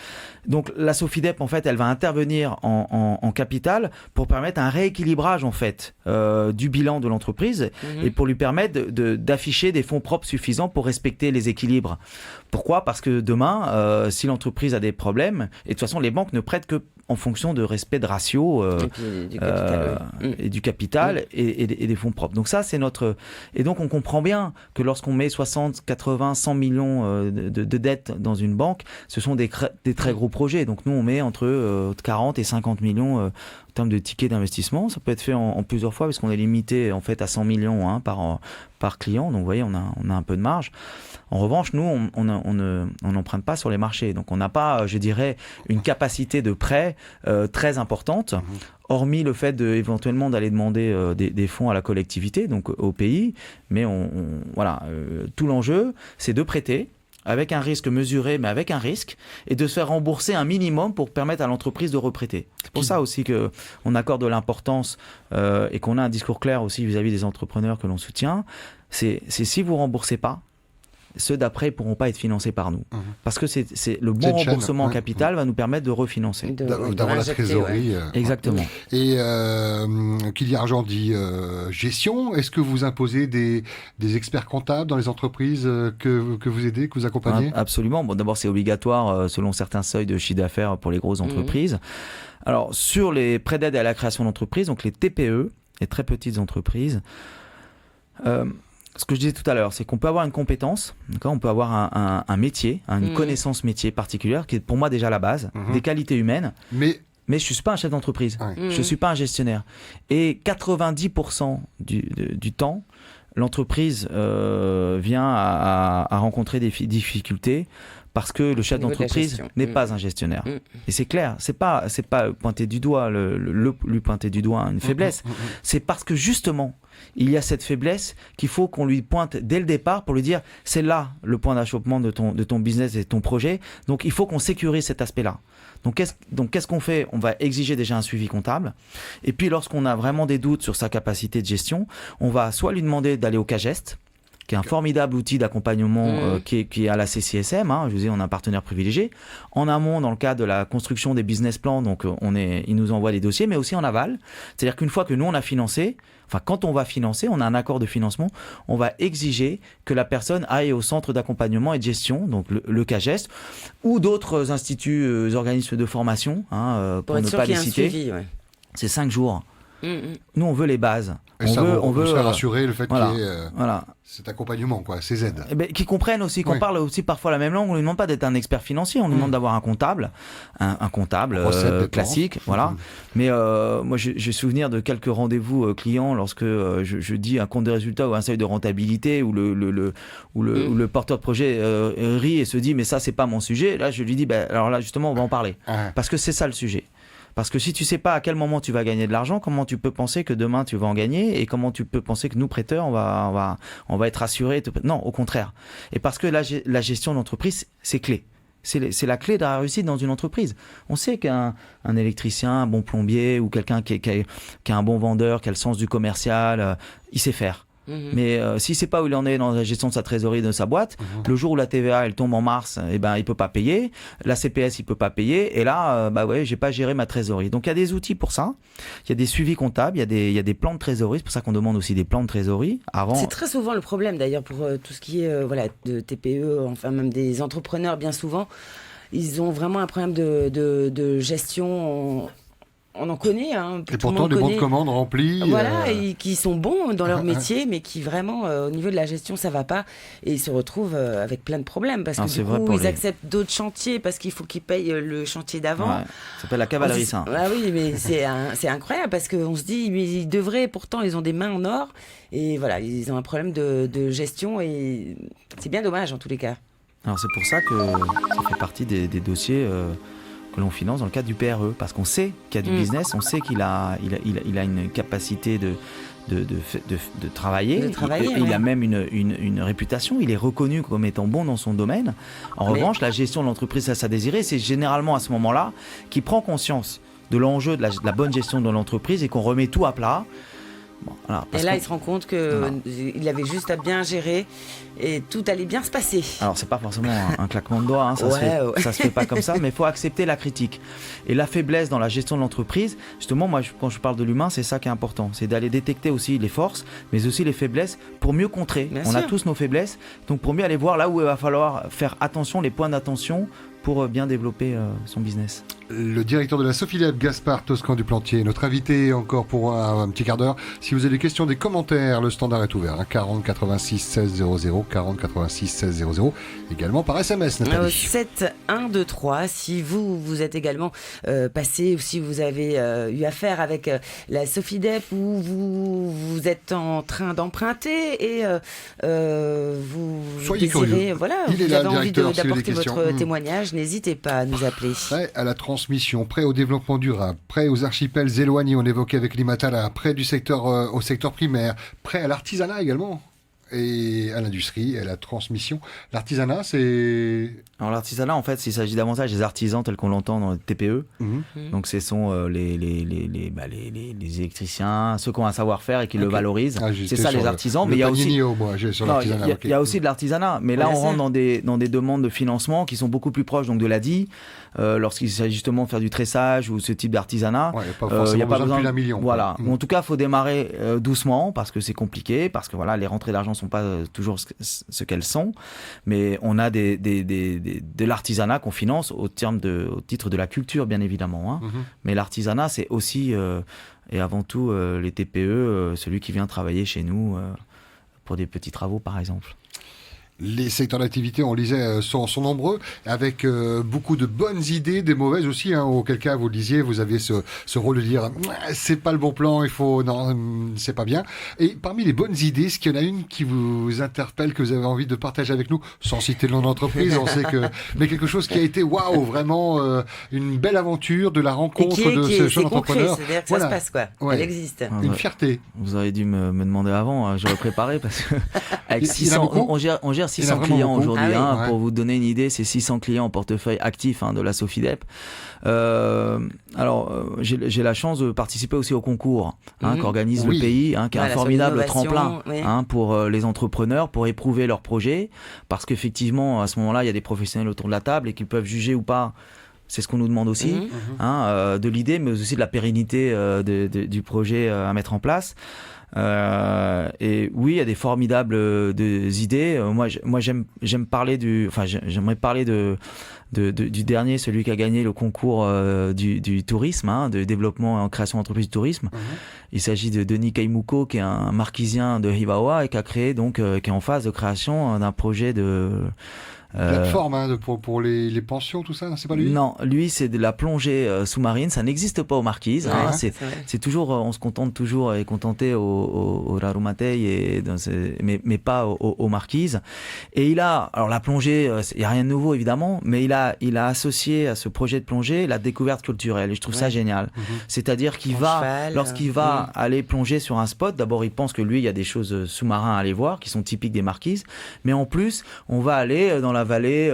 Donc, la Sofidep, en fait, elle va intervenir en capital pour permettre un rééquilibrage, en fait, du bilan de l'entreprise et pour lui permettre d'afficher des fonds propres suffisants pour respecter les équilibres. Pourquoi ? Parce que demain, si l'entreprise a des problèmes, et de toute façon, les banques ne prêtent que en fonction de respect de ratios et du capital et des fonds propres. Donc ça, c'est notre... Et donc, on comprend bien que lorsqu'on met 60, 80, 100 millions de dettes dans une banque, ce sont des très gros projets. Donc nous, on met entre 40 et 50 millions en termes de tickets d'investissement. Ça peut être fait en plusieurs fois parce qu'on est limité en fait à 100 millions par client. Donc vous voyez, on a un peu de marge. En revanche, nous, on n'emprunte pas sur les marchés. Donc on n'a pas, je dirais, une capacité de prêt très importante, hormis le fait éventuellement d'aller demander des fonds à la collectivité, donc au pays. Mais tout l'enjeu, c'est de prêter avec un risque mesuré, mais avec un risque, et de se faire rembourser un minimum pour permettre à l'entreprise de reprêter. C'est pour ça aussi qu'on accorde de l'importance et qu'on a un discours clair aussi vis-à-vis des entrepreneurs que l'on soutient. C'est si vous ne remboursez pas, ceux d'après ne pourront pas être financés par nous. Parce que c'est le bon remboursement en capital va nous permettre de refinancer.
D'avoir la trésorerie.
Exactement.
Et qui dit argent dit gestion. Est-ce que vous imposez des experts comptables dans les entreprises que vous aidez, que vous accompagnez ?
Absolument. Bon, d'abord, c'est obligatoire selon certains seuils de chiffre d'affaires pour les grosses entreprises. Alors, sur les prêts d'aide à la création d'entreprises, donc les TPE, les très petites entreprises, ce que je disais tout à l'heure, c'est qu'on peut avoir une compétence, on peut avoir un métier, une connaissance métier particulière, qui est pour moi déjà la base, des qualités humaines. Mais je ne suis pas un chef d'entreprise, je ne suis pas un gestionnaire. Et 90% du temps, l'entreprise vient à rencontrer des difficultés parce que le chef d'entreprise n'est pas un gestionnaire. Et c'est clair, c'est pas pointer du doigt, lui pointer du doigt une faiblesse. C'est parce que justement, il y a cette faiblesse qu'il faut qu'on lui pointe dès le départ pour lui dire c'est là le point d'achoppement de ton business et de ton projet. Donc il faut qu'on sécurise cet aspect-là. Donc qu'est-ce qu'on fait? On va exiger déjà un suivi comptable. Et puis lorsqu'on a vraiment des doutes sur sa capacité de gestion, on va soit lui demander d'aller au CAGEST, qui est un formidable outil d'accompagnement qui est à la CCSM. Je vous dis, on a un partenaire privilégié. En amont, dans le cadre de la construction des business plans, donc il nous envoie les dossiers, mais aussi en aval. C'est-à-dire qu'une fois que nous, on a financé, quand on va financer, on a un accord de financement, on va exiger que la personne aille au centre d'accompagnement et de gestion, donc le CAGEST, ou d'autres instituts, organismes de formation, pour ne pas les citer.
Suivi, ouais.
C'est 5 jours. Nous, on veut les bases.
Et on veut rassurer le fait qu'il y ait cet accompagnement, ces aides.
Qu'ils comprennent aussi, qu'on parle aussi parfois la même langue. On ne lui demande pas d'être un expert financier, on lui demande d'avoir un comptable, un comptable classique. Voilà. Mais moi, j'ai souvenir de quelques rendez-vous clients lorsque je dis un compte de résultat ou un seuil de rentabilité où le porteur de projet rit et se dit mais ça, c'est pas mon sujet. Là, je lui dis alors là, justement, on va en parler. Parce que c'est ça le sujet. Parce que si tu sais pas à quel moment tu vas gagner de l'argent, comment tu peux penser que demain tu vas en gagner et comment tu peux penser que nous prêteurs on va être assurés? Non, au contraire. Et parce que la gestion d'entreprise, c'est clé. C'est la clé de la réussite dans une entreprise. On sait qu'un électricien, un bon plombier ou quelqu'un qui est un bon vendeur, qui a le sens du commercial, il sait faire. Mais s'il ne sait pas où il en est dans la gestion de sa trésorerie, de sa boîte, le jour où la TVA elle tombe en mars, il ne peut pas payer, la CPS il ne peut pas payer, et là, j'ai pas géré ma trésorerie. Donc il y a des outils pour ça, il y a des suivis comptables, il y a des plans de trésorerie, c'est pour ça qu'on demande aussi des plans de trésorerie avant.
C'est très souvent le problème d'ailleurs pour tout ce qui est de TPE, enfin même des entrepreneurs bien souvent, ils ont vraiment un problème de gestion. On en connaît.
Et pourtant, des bons de commande remplis.
Voilà, et qui sont bons dans leur métier, mais qui vraiment, au niveau de la gestion, ça va pas. Et ils se retrouvent avec plein de problèmes. Parce que du coup, ils acceptent d'autres chantiers parce qu'il faut qu'ils payent le chantier d'avant.
Ouais, ça s'appelle la cavalerie, ça.
Ah oui, mais c'est incroyable parce qu'on se dit, mais ils devraient, pourtant, ils ont des mains en or. Et voilà, ils ont un problème de gestion et c'est bien dommage en tous les cas.
Alors, c'est pour ça que ça fait partie des dossiers que l'on finance dans le cadre du PRE, parce qu'on sait qu'il y a du business, on sait qu'il a une capacité de travailler, il a même une réputation, il est reconnu comme étant bon dans son domaine. En revanche, la gestion de l'entreprise à sa désirée, c'est généralement à ce moment-là qu'il prend conscience de l'enjeu de la bonne gestion de l'entreprise et qu'on remet tout à plat. Bon, alors,
et là, il se rend compte qu'il avait juste à bien gérer et tout allait bien se passer.
Alors, c'est pas forcément un claquement de doigts, ça se fait pas comme ça, mais il faut accepter la critique. Et la faiblesse dans la gestion de l'entreprise, justement, moi, quand je parle de l'humain, c'est ça qui est important. C'est d'aller détecter aussi les forces, mais aussi les faiblesses pour mieux contrer. On a tous nos faiblesses, donc pour mieux aller voir là où il va falloir faire attention, les points d'attention pour bien développer son business.
Le directeur de la Sofidep, Gaspard Toscan du Plantier, notre invité encore pour un petit quart d'heure. Si vous avez des questions, des commentaires, le standard est ouvert. 40 86 16 00, 40 86 16 00. Également par SMS, Nathalie.
7 1 2 3. Si vous êtes également passé ou si vous avez eu affaire avec la Sofidep ou vous êtes en train d'emprunter et vous
soyez
désirez,
curieux.
Voilà,
il est
vous
là,
avez envie
d'apporter
votre témoignage, n'hésitez pas à nous appeler.
Prêt à la transmission, prêt au développement durable, prêt aux archipels éloignés, on évoquait avec l'Imatala, prêt du secteur au secteur primaire, prêt à l'artisanat également et à l'industrie et à la transmission. L'artisanat, c'est...
Alors l'artisanat, en fait, il s'agit davantage des artisans tels qu'on l'entend dans les TPE. Donc ce sont les électriciens, ceux qui ont un savoir-faire et qui le valorisent. C'est ça les artisans. Mais il y a aussi, il y a aussi de l'artisanat. Mais là, on rentre dans des demandes de financement qui sont beaucoup plus proches donc de l'ADI. Lorsqu'il s'agit justement de faire du tressage ou ce type d'artisanat,
il n'y a pas besoin de $1 million.
Voilà. En tout cas, il faut démarrer doucement parce que c'est compliqué, parce que voilà, les rentrées d'argent sont pas toujours ce qu'elles sont. Mais on a de l'artisanat qu'on finance au titre de la culture, bien évidemment. Mais l'artisanat, c'est aussi et avant tout les TPE, celui qui vient travailler chez nous pour des petits travaux, par exemple.
Les secteurs d'activité, on lisait, sont nombreux, avec beaucoup de bonnes idées, des mauvaises aussi, hein, auquel cas, vous le disiez, vous aviez ce rôle de dire c'est pas le bon plan, non, c'est pas bien. Et parmi les bonnes idées, est-ce qu'il y en a une qui vous interpelle, que vous avez envie de partager avec nous, sans citer le nom d'entreprise, on sait que, mais quelque chose qui a été waouh, vraiment une belle aventure, de la rencontre de ce jeune entrepreneur.
C'est-à-dire que ça se passe, quoi.
Ouais.
Elle existe.
Une fierté.
Vous auriez dû me demander avant, j'aurais préparé parce que avec
Il y en a
600,
beaucoup
on gère
Il y en
600
a vraiment
clients
beaucoup.
aujourd'hui.
Ah oui.
Ouais.
Pour vous donner une idée, c'est 600 clients en portefeuille actif de la Sofidep. J'ai la chance de participer aussi au concours qu'organise
Oui.
le pays, qui est un
Voilà,
formidable
sur l'innovation,
tremplin
oui.
pour les entrepreneurs, pour éprouver leurs projets, parce qu'effectivement, à ce moment-là, il y a des professionnels autour de la table et qu'ils peuvent juger ou pas. C'est ce qu'on nous demande aussi, de l'idée, mais aussi de la pérennité du projet à mettre en place. Et oui, il y a des formidables idées. Moi, j'aime parler j'aimerais parler du dernier, celui qui a gagné le concours du tourisme, de développement et en création d'entreprise du tourisme. Il s'agit de Denis Kaimuko, qui est un marquisien de Hivawa et qui a créé qui est en phase de création d'un projet de
Plateforme pour les pensions, tout ça, c'est pas lui?
Non, lui c'est de la plongée sous-marine, ça n'existe pas aux Marquises.
Ouais,
c'est toujours, on se contente toujours et contenté au Rarumatei mais pas aux Marquises. Et alors la plongée, il n'y a rien de nouveau évidemment, mais il a associé à ce projet de plongée la découverte culturelle et je trouve ça génial. C'est-à-dire qu'il lorsqu'il va aller plonger sur un spot, d'abord il pense que lui il y a des choses sous-marins à aller voir qui sont typiques des Marquises, mais en plus on va aller dans la vallée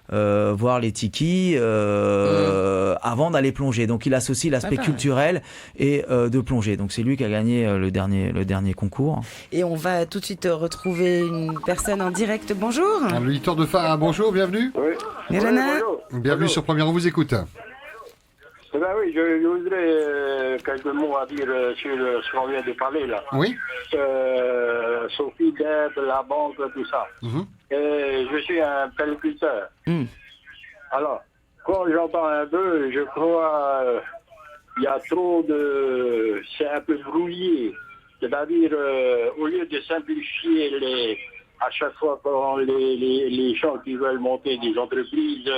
voir les tikis avant d'aller plonger. Donc il associe l'aspect culturel et de plongée. Donc c'est lui qui a gagné le dernier concours.
Et on va tout de suite retrouver une personne en direct. Bonjour.
L'auditeur de phare, bonjour, bienvenue.
Oui.
Mirjana.
Bonjour.
Bienvenue sur Première, on vous écoute.
Eh ben oui, je voudrais quelques mots à dire sur ce qu'on vient de parler là.
Oui.
Sophie Deb, la banque, tout ça. Je suis un pelliculteur. Alors, quand j'entends un peu, je crois il y a trop de... C'est un peu brouillé. C'est-à-dire, au lieu de simplifier à chaque fois quand les gens qui veulent monter des entreprises,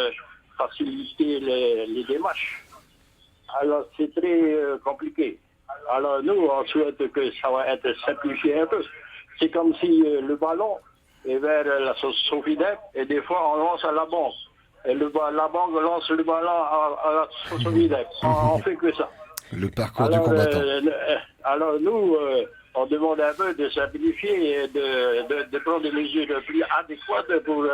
faciliter les démarches. Alors, c'est très compliqué. Alors, nous, on souhaite que ça va être simplifié un peu. C'est comme si le ballon est vers la Sofidep et des fois, on lance à la banque. Et la banque lance le ballon à la Sofidep. On fait que ça.
Le parcours du combattant.
Alors, nous, on demande un peu de simplifier et de prendre des mesures plus adéquates pour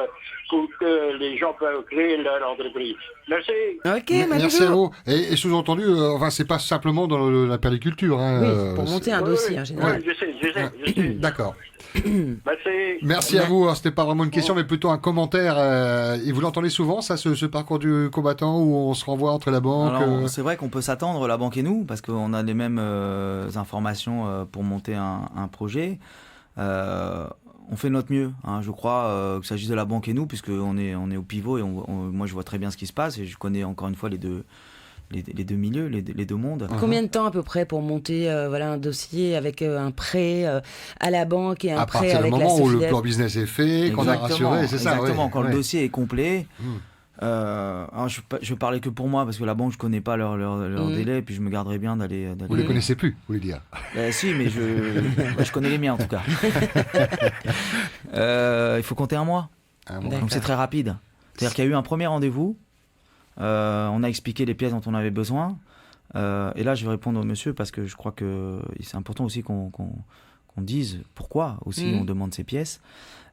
que les gens puissent créer leur entreprise. Merci.
Ok,
Merci à vous. Et sous-entendu, c'est pas simplement dans la perliculture.
Oui, pour monter un dossier en général.
Oui, je sais.
D'accord.
Merci.
Merci à vous. C'était pas vraiment une question, mais plutôt un commentaire. Et vous l'entendez souvent, ça, ce parcours du combattant où on se renvoie entre la banque.
Alors, c'est vrai qu'on peut s'attendre, la banque et nous, parce qu'on a les mêmes informations pour monter un projet. On fait notre mieux, je crois, qu'il s'agisse de la banque et nous, puisqu'on est au pivot et moi je vois très bien ce qui se passe et je connais encore une fois les deux milieux, les deux mondes.
Combien de temps à peu près pour monter un dossier avec un prêt à la banque et un prêt avec la Sofidep?
À partir du moment où le plan business est fait, qu'on a rassuré, c'est ça.
Exactement, quand
le
dossier est complet. Alors je parlais que pour moi parce que la banque je connais pas leur délai et puis je me garderais bien d'aller.
Vous les connaissez plus, vous voulez dire?
Si, mais je connais les miens en tout cas. Il faut compter un mois. Donc c'est très rapide. C'est-à-dire qu'il y a eu un premier rendez-vous. On a expliqué les pièces dont on avait besoin. Et là je vais répondre au monsieur parce que je crois que c'est important aussi qu'on dise pourquoi aussi on demande ces pièces.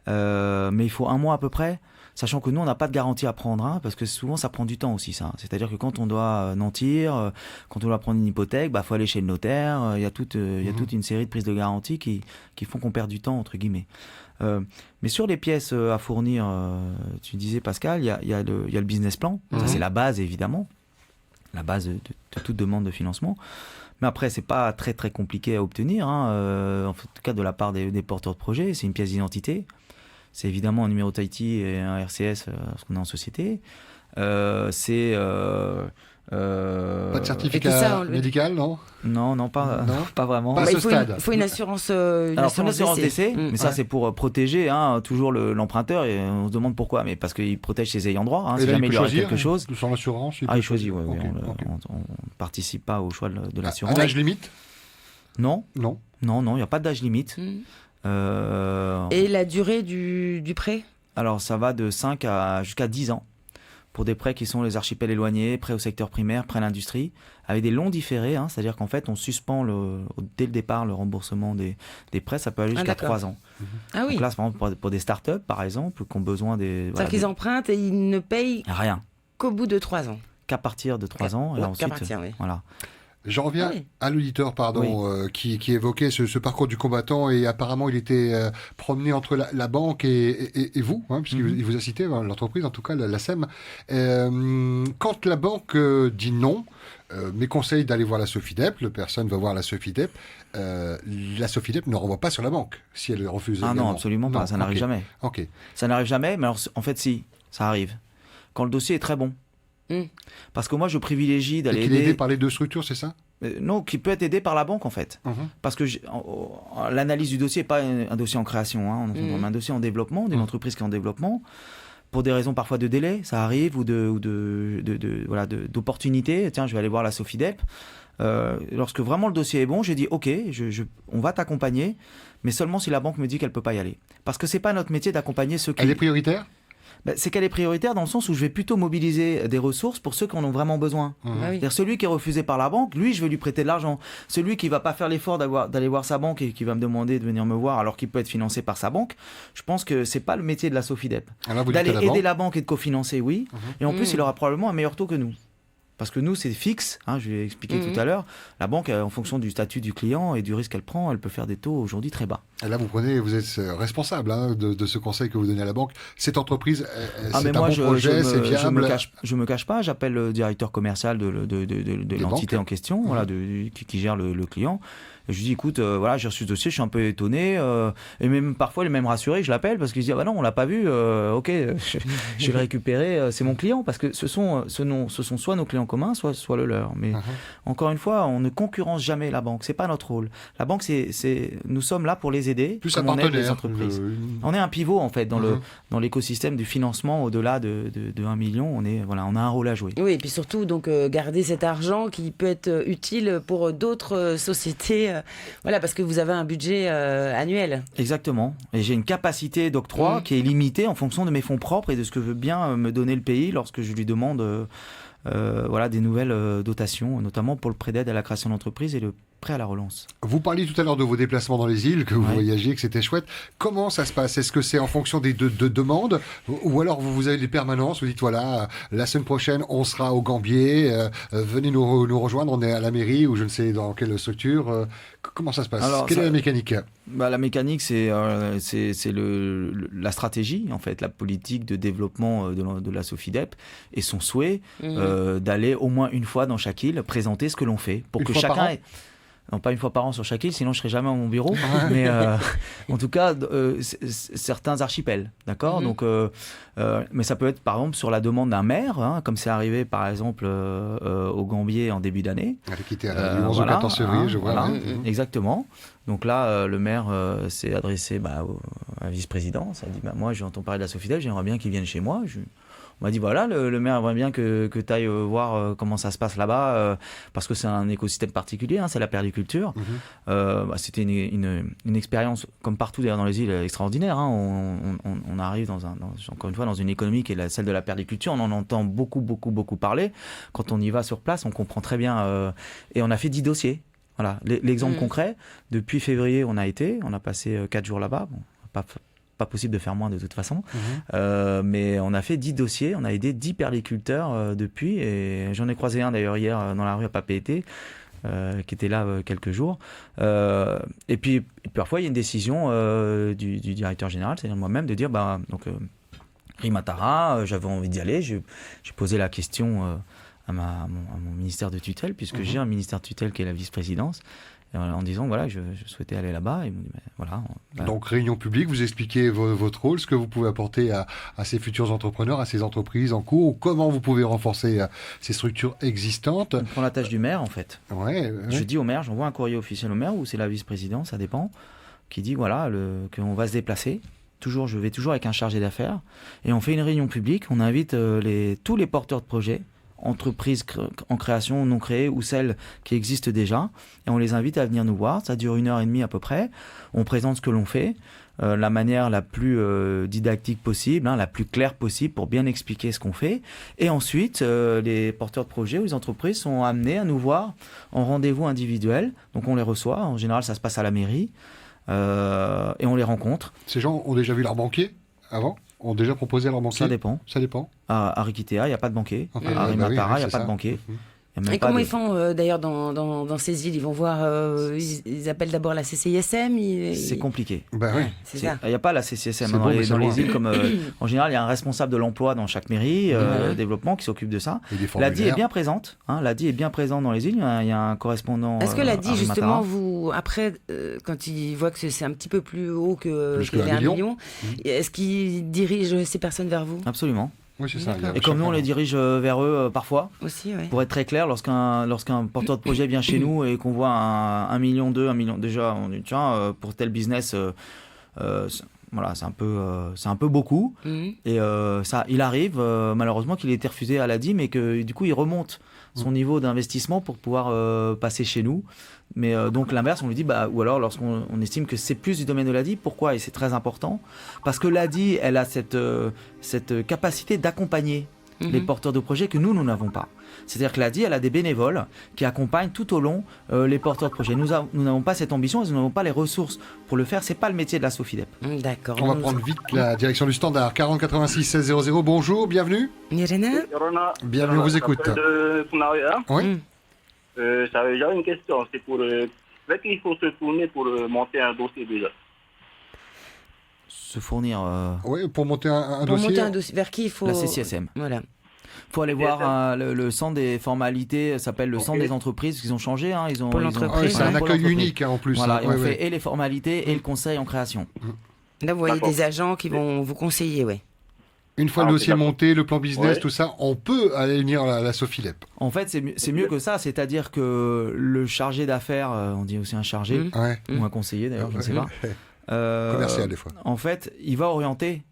Mais il faut un mois à peu près. Sachant que nous, on n'a pas de garantie à prendre, parce que souvent, ça prend du temps aussi, ça. C'est-à-dire que quand on doit nantir, quand on doit prendre une hypothèque, faut aller chez le notaire. Il y a toute une série de prises de garantie qui font qu'on perd du temps, entre guillemets. Mais sur les pièces à fournir, tu disais, Pascal, il y a le business plan. Ça, c'est la base, évidemment. La base de toute demande de financement. Mais après, c'est pas très, très compliqué à obtenir, en tout cas de la part des porteurs de projet. C'est une pièce d'identité. C'est évidemment un numéro Tahiti et un RCS lorsqu'on est en société. C'est
Pas de certificat médical, non?
Non, pas vraiment.
Pas à ce stade.
Il faut une assurance.
Une assurance d'essai, mais ça c'est pour protéger toujours l'emprunteur, et on se demande pourquoi, mais parce qu'il protège ses ayants droit.
Et
si
là,
jamais il aurait
choisir,
quelque chose.
Son assurance.
Il choisit, oui.
Okay,
On participe pas au choix de l'assurance.
Un âge limite?
Non, il n'y a pas d'âge limite.
Et la durée du prêt?
Alors ça va de 5 jusqu'à 10 ans. Pour des prêts qui sont les archipels éloignés, prêts au secteur primaire, prêts à l'industrie, avec des longs différés, c'est-à-dire qu'en fait on suspend dès le départ le remboursement des prêts, ça peut aller jusqu'à 3 ans.
Ah oui.
Donc là, par exemple, pour des startups par exemple, qui ont besoin des...
C'est-à-dire qu'ils empruntent et ils ne payent
rien
qu'au bout de 3 ans.
Qu'à partir de 3 ans, et ensuite...
Oui.
Voilà.
J'en reviens à l'auditeur, qui évoquait ce parcours du combattant, et apparemment il était promené entre la banque et vous, puisqu'il vous a cité, l'entreprise en tout cas, la SEM. Quand la banque dit non, mais conseille d'aller voir la Sofidep, la personne va voir la Sofidep, la Sofidep ne renvoie pas sur la banque si elle refuse.
Ah non, absolument pas, ça n'arrive jamais.
Ok.
Ça n'arrive jamais, mais alors, en fait si, ça arrive. Quand le dossier est très bon. Parce que moi, je privilégie d'aller
aider... aidé par les deux structures, c'est ça?
Non, qui peut être aidé par la banque, en fait. Parce que l'analyse du dossier n'est pas un dossier en création. On a un dossier en développement, d'une entreprise qui est en développement. Pour des raisons parfois de délai, ça arrive, ou d'opportunité. Tiens, je vais aller voir la Sofidep. Lorsque vraiment le dossier est bon, j'ai dit OK, on va t'accompagner, mais seulement si la banque me dit qu'elle ne peut pas y aller. Parce que ce n'est pas notre métier d'accompagner ceux qui...
Elle est prioritaire?
C'est qu'elle est prioritaire dans le sens où je vais plutôt mobiliser des ressources pour ceux qui en ont vraiment besoin. C'est-à-dire celui qui est refusé par la banque, lui, je vais lui prêter de l'argent. Celui qui ne va pas faire l'effort d'aller voir sa banque et qui va me demander de venir me voir alors qu'il peut être financé par sa banque, je pense que ce n'est pas le métier de la Sofidep. D'aller aider la banque et de cofinancer, oui. Et en plus, il aura probablement un meilleur taux que nous. Parce que nous, c'est fixe, je l'ai expliqué tout à l'heure. La banque, en fonction du statut du client et du risque qu'elle prend, elle peut faire des taux aujourd'hui très bas.
Et là, vous êtes responsable de ce conseil que vous donnez à la banque. Cette entreprise, c'est un bon projet, c'est viable.
Je me cache pas, j'appelle le directeur commercial de l'entité en question, qui gère le client. Et je lui dis, écoute, j'ai reçu ce dossier, je suis un peu étonné. Et même parfois, il est même rassuré, je l'appelle parce qu'il se dit, non, on l'a pas vu, ok, je vais le récupérer, c'est mon client. Parce que ce sont soit nos clients communs, soit le leur. Mais encore une fois, on ne concurrence jamais la banque, c'est pas notre rôle. La banque, nous sommes là pour les aider,
plus
comme on aide les entreprises. On est un pivot, en fait, dans l'écosystème du financement au-delà de 1 million. On a un rôle à jouer.
Oui, et puis surtout, donc, garder cet argent qui peut être utile pour d'autres sociétés. Parce que vous avez un budget annuel. Exactement.
Et j'ai une capacité d'octroi qui est limitée en fonction de mes fonds propres et de ce que veut bien me donner le pays lorsque je lui demande des nouvelles dotations, notamment pour le prêt d'aide à la création d'entreprise et le prêt à la relance.
Vous parliez tout à l'heure de vos déplacements dans les îles, que vous voyagiez, que c'était chouette. Comment ça se passe? Est-ce que c'est en fonction des demandes, ou alors vous avez des permanences, vous dites voilà, la semaine prochaine on sera au Gambier, venez nous rejoindre, on est à la mairie ou je ne sais dans quelle structure. Comment ça se passe? Quelle est la mécanique?
La mécanique, c'est la stratégie, en fait, la politique de développement de la Sofidep et son souhait d'aller au moins une fois dans chaque île présenter ce que l'on fait pour que chacun ait... Non, pas une fois par an sur chaque île, sinon je serais jamais à mon bureau. Mais en tout cas, certains archipels, d'accord. Donc, mais ça peut être par exemple sur la demande d'un maire, comme c'est arrivé par exemple au Gambier en début d'année.
Qui était à la 11 ou 14 février, je vois.
Exactement. Donc là, le maire s'est adressé à la vice-présidence. Il a dit moi, j'entends parler de la Sofidep, j'aimerais bien qu'il vienne chez moi. On m'a dit voilà, le maire aimerait bien que tu ailles voir comment ça se passe là-bas, parce que c'est un écosystème particulier, c'est la perliculture. C'était une expérience, comme partout d'ailleurs dans les îles, extraordinaire. On arrive encore une fois dans une économie qui est celle de la perliculture. On en entend beaucoup parler. Quand on y va sur place, on comprend très bien. Et on a fait 10 dossiers. Voilà. L'exemple concret, depuis février, on a passé 4 jours là-bas. Pas possible de faire moins de toute façon, mais on a fait 10 dossiers, on a aidé 10 perliculteurs depuis, et j'en ai croisé un d'ailleurs hier dans la rue à Papeete, qui était là quelques jours, et puis parfois il y a une décision du directeur général, c'est-à-dire moi-même, de dire Rimatara, j'avais envie d'y aller, j'ai posé la question à mon ministère de tutelle, puisque j'ai un ministère de tutelle qui est la vice-présidence. en disant voilà, je souhaitais aller là-bas. Ils m'ont dit voilà.
Donc réunion publique, vous expliquez votre rôle, ce que vous pouvez apporter à ces futurs entrepreneurs, à ces entreprises en cours, comment vous pouvez renforcer ces structures existantes.
On prend la tâche du maire en fait.
Ouais.
Je dis au maire, j'envoie un courrier officiel au maire ou c'est la vice-présidente, ça dépend, qui dit voilà qu'on va se déplacer. Je vais toujours avec un chargé d'affaires et on fait une réunion publique. On invite tous les porteurs de projets, entreprises en création, non créées ou celles qui existent déjà, et on les invite à venir nous voir. Ça dure 1h30 à peu près. On présente ce que l'on fait, la manière la plus didactique possible, la plus claire possible pour bien expliquer ce qu'on fait. Et ensuite, les porteurs de projets ou les entreprises sont amenés à nous voir en rendez-vous individuel. Donc on les reçoit. En général, ça se passe à la mairie et on les rencontre.
Ces gens ont déjà vu leur banquier avant ? Ont déjà proposé à leur banquier ? Ça dépend.
À Rikitea, il n'y a pas de banquier.
Okay.
À Rimatara, il n'y a pas de banquier.
Et comment ils font d'ailleurs dans ces îles? Ils vont voir, ils appellent d'abord la CCISM.
C'est compliqué.
Bah oui.
C'est ça.
Il n'y a pas la CCISM dans les îles comme en général il y a un responsable de l'emploi dans chaque mairie, développement qui s'occupe de ça. L'ADI est bien présente. L'ADI est bien présente dans les îles. Il y a un correspondant.
Est-ce que l'ADI justement vous après quand il voit que c'est un petit peu plus haut que les 1 million, est-ce qu'il dirige ces personnes vers vous?
Absolument.
Oui, c'est ça.
Et comme nous, on les dirige vers eux parfois.
Aussi, ouais.
Pour être très clair, lorsqu'un porteur de projet vient chez nous et qu'on voit 1 million, 1 million, déjà, on dit tiens, pour tel business, voilà, c'est un peu beaucoup. Et ça, il arrive, malheureusement, qu'il ait été refusé à l'ADI, mais que du coup, il remonte son niveau d'investissement pour pouvoir passer chez nous. Mais donc l'inverse, on lui dit, ou alors lorsqu'on estime que c'est plus du domaine de l'ADI, pourquoi? Et c'est très important, parce que l'ADI, elle a cette capacité d'accompagner les porteurs de projets que nous n'avons pas. C'est-à-dire que l'ADI, elle a des bénévoles qui accompagnent tout au long les porteurs de projets. Nous n'avons pas cette ambition, nous n'avons pas les ressources pour le faire. C'est pas le métier de la Sofidep.
D'accord.
On va prendre vite la direction du standard. 40 86 16 00. Bonjour, bienvenue.
Irena.
Bienvenue, on vous écoute. Oui.
J'avais déjà une question. C'est pour vers qui il faut se tourner pour monter un dossier déjà.
Se fournir.
Oui, pour monter un dossier.
Pour monter un dossier, vers qui il faut.
La CCSM.
Voilà.
Il faut aller voir le centre des formalités, ça s'appelle le centre des entreprises, parce qu'ils ont changé.
Pour l'entreprise.
C'est un accueil unique en plus.
Voilà, et on fait et les formalités et le conseil en création.
Là, vous voyez des agents qui vont vous conseiller, ouais.
Une fois le dossier monté, le plan business, tout ça, on peut aller venir à la Sofidep.
En fait, c'est mieux que ça, c'est-à-dire que le chargé d'affaires, on dit aussi un chargé, ou un conseiller d'ailleurs, je ne sais pas.
Commercial des fois.
En fait, il va orienter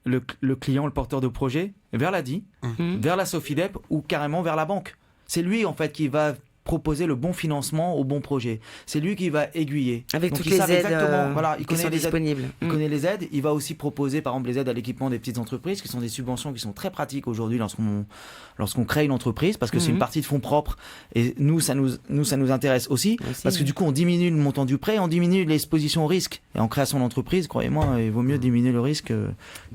le client, le porteur de projet, vers l'ADI, vers la Sofidep ou carrément vers la banque. C'est lui en fait qui va proposer le bon financement au bon projet. C'est lui qui va aiguiller.
Avec
donc,
toutes les aides
il
qui sont disponibles.
Il connaît les aides. Il va aussi proposer par exemple les aides à l'équipement des petites entreprises qui sont des subventions qui sont très pratiques aujourd'hui lorsqu'on crée une entreprise parce que c'est une partie de fonds propres et nous ça nous intéresse aussi parce que du coup on diminue le montant du prêt, on diminue l'exposition au risque. Et en création d'entreprise, croyez-moi, il vaut mieux diminuer le risque que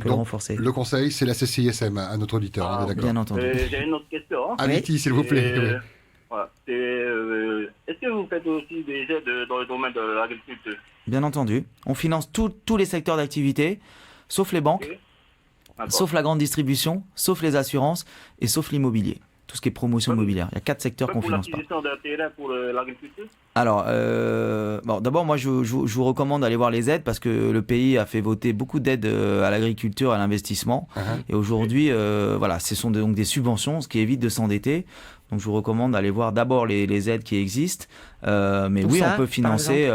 le renforcer.
Le conseil, c'est la CCISM à notre auditeur, on est d'accord.
Bien entendu.
J'ai une autre question.
Amity, s'il vous plaît.
Voilà. Est-ce que vous faites aussi des aides dans le domaine de l'agriculture?
Bien entendu. On finance tous les secteurs d'activité, sauf les banques, sauf la grande distribution, sauf les assurances et sauf l'immobilier. Tout ce qui est promotion immobilière. Il y a 4 secteurs qu'on finance pas.
Pour l'acquisition d'un terrain pour l'agriculture?
Alors, d'abord, moi, je vous recommande d'aller voir les aides parce que le pays a fait voter beaucoup d'aides à l'agriculture, à l'investissement. Et aujourd'hui, ce sont donc des subventions, ce qui évite de s'endetter. Donc, je vous recommande d'aller voir d'abord les aides qui existent. Mais oui, on peut financer...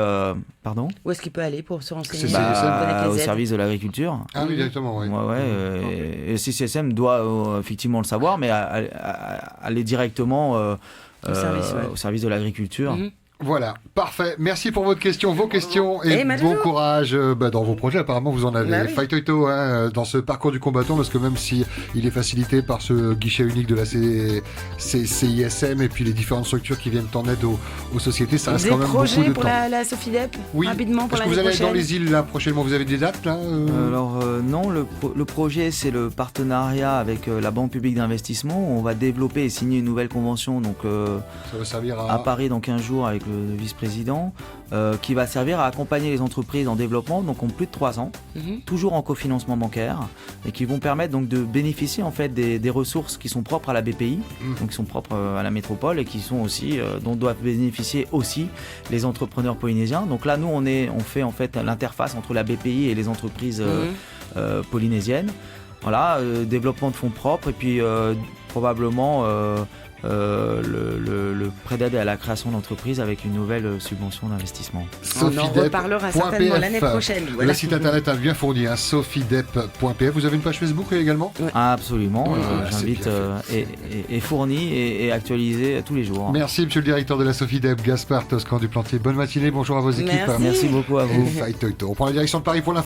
Pardon ?
Où est-ce qu'il peut aller pour se renseigner
au service de l'agriculeur.
Ah oui, directement, oui.
Et le CCSM doit effectivement le savoir, mais aller directement au service de l'agriculture.
Voilà, parfait. Merci pour votre question, vos questions et bon courage dans vos projets. Apparemment, vous en avez faitoito dans ce parcours du combattant parce que même si il est facilité par ce guichet unique de la CISM et puis les différentes structures qui viennent en aide aux sociétés, ça reste quand même beaucoup de temps. Des projets pour la
Sofidep,
oui.
Rapidement pour l'année prochaine.
Est-ce que vous allez être dans les îles là prochainement? Vous avez des dates là
Alors non, le projet c'est le partenariat avec la Banque publique d'investissement. On va développer et signer une nouvelle convention donc,
ça va servir
à Paris dans 15 jours avec de vice-président, qui va servir à accompagner les entreprises en développement, donc ont plus de 3 ans, toujours en cofinancement bancaire, et qui vont permettre donc de bénéficier en fait des ressources qui sont propres à la BPI, donc qui sont propres à la métropole et qui sont aussi dont doivent bénéficier aussi les entrepreneurs polynésiens. Donc là, nous, on fait en fait l'interface entre la BPI et les entreprises polynésiennes. Voilà, développement de fonds propres et puis probablement le prêt d'aide à la création d'entreprise avec une nouvelle subvention d'investissement.
On en reparlera certainement l'année prochaine.
Voilà. Le site internet a bien fourni, sophidep.pf. Vous avez une page Facebook également ?
Absolument, j'invite et fourni et actualisé tous les jours.
Merci monsieur le directeur de la Sophidep, Gaspard Toscan du Plantier. Bonne matinée, bonjour à vos équipes.
Merci beaucoup à vous.
On prend la direction de Paris pour l'info.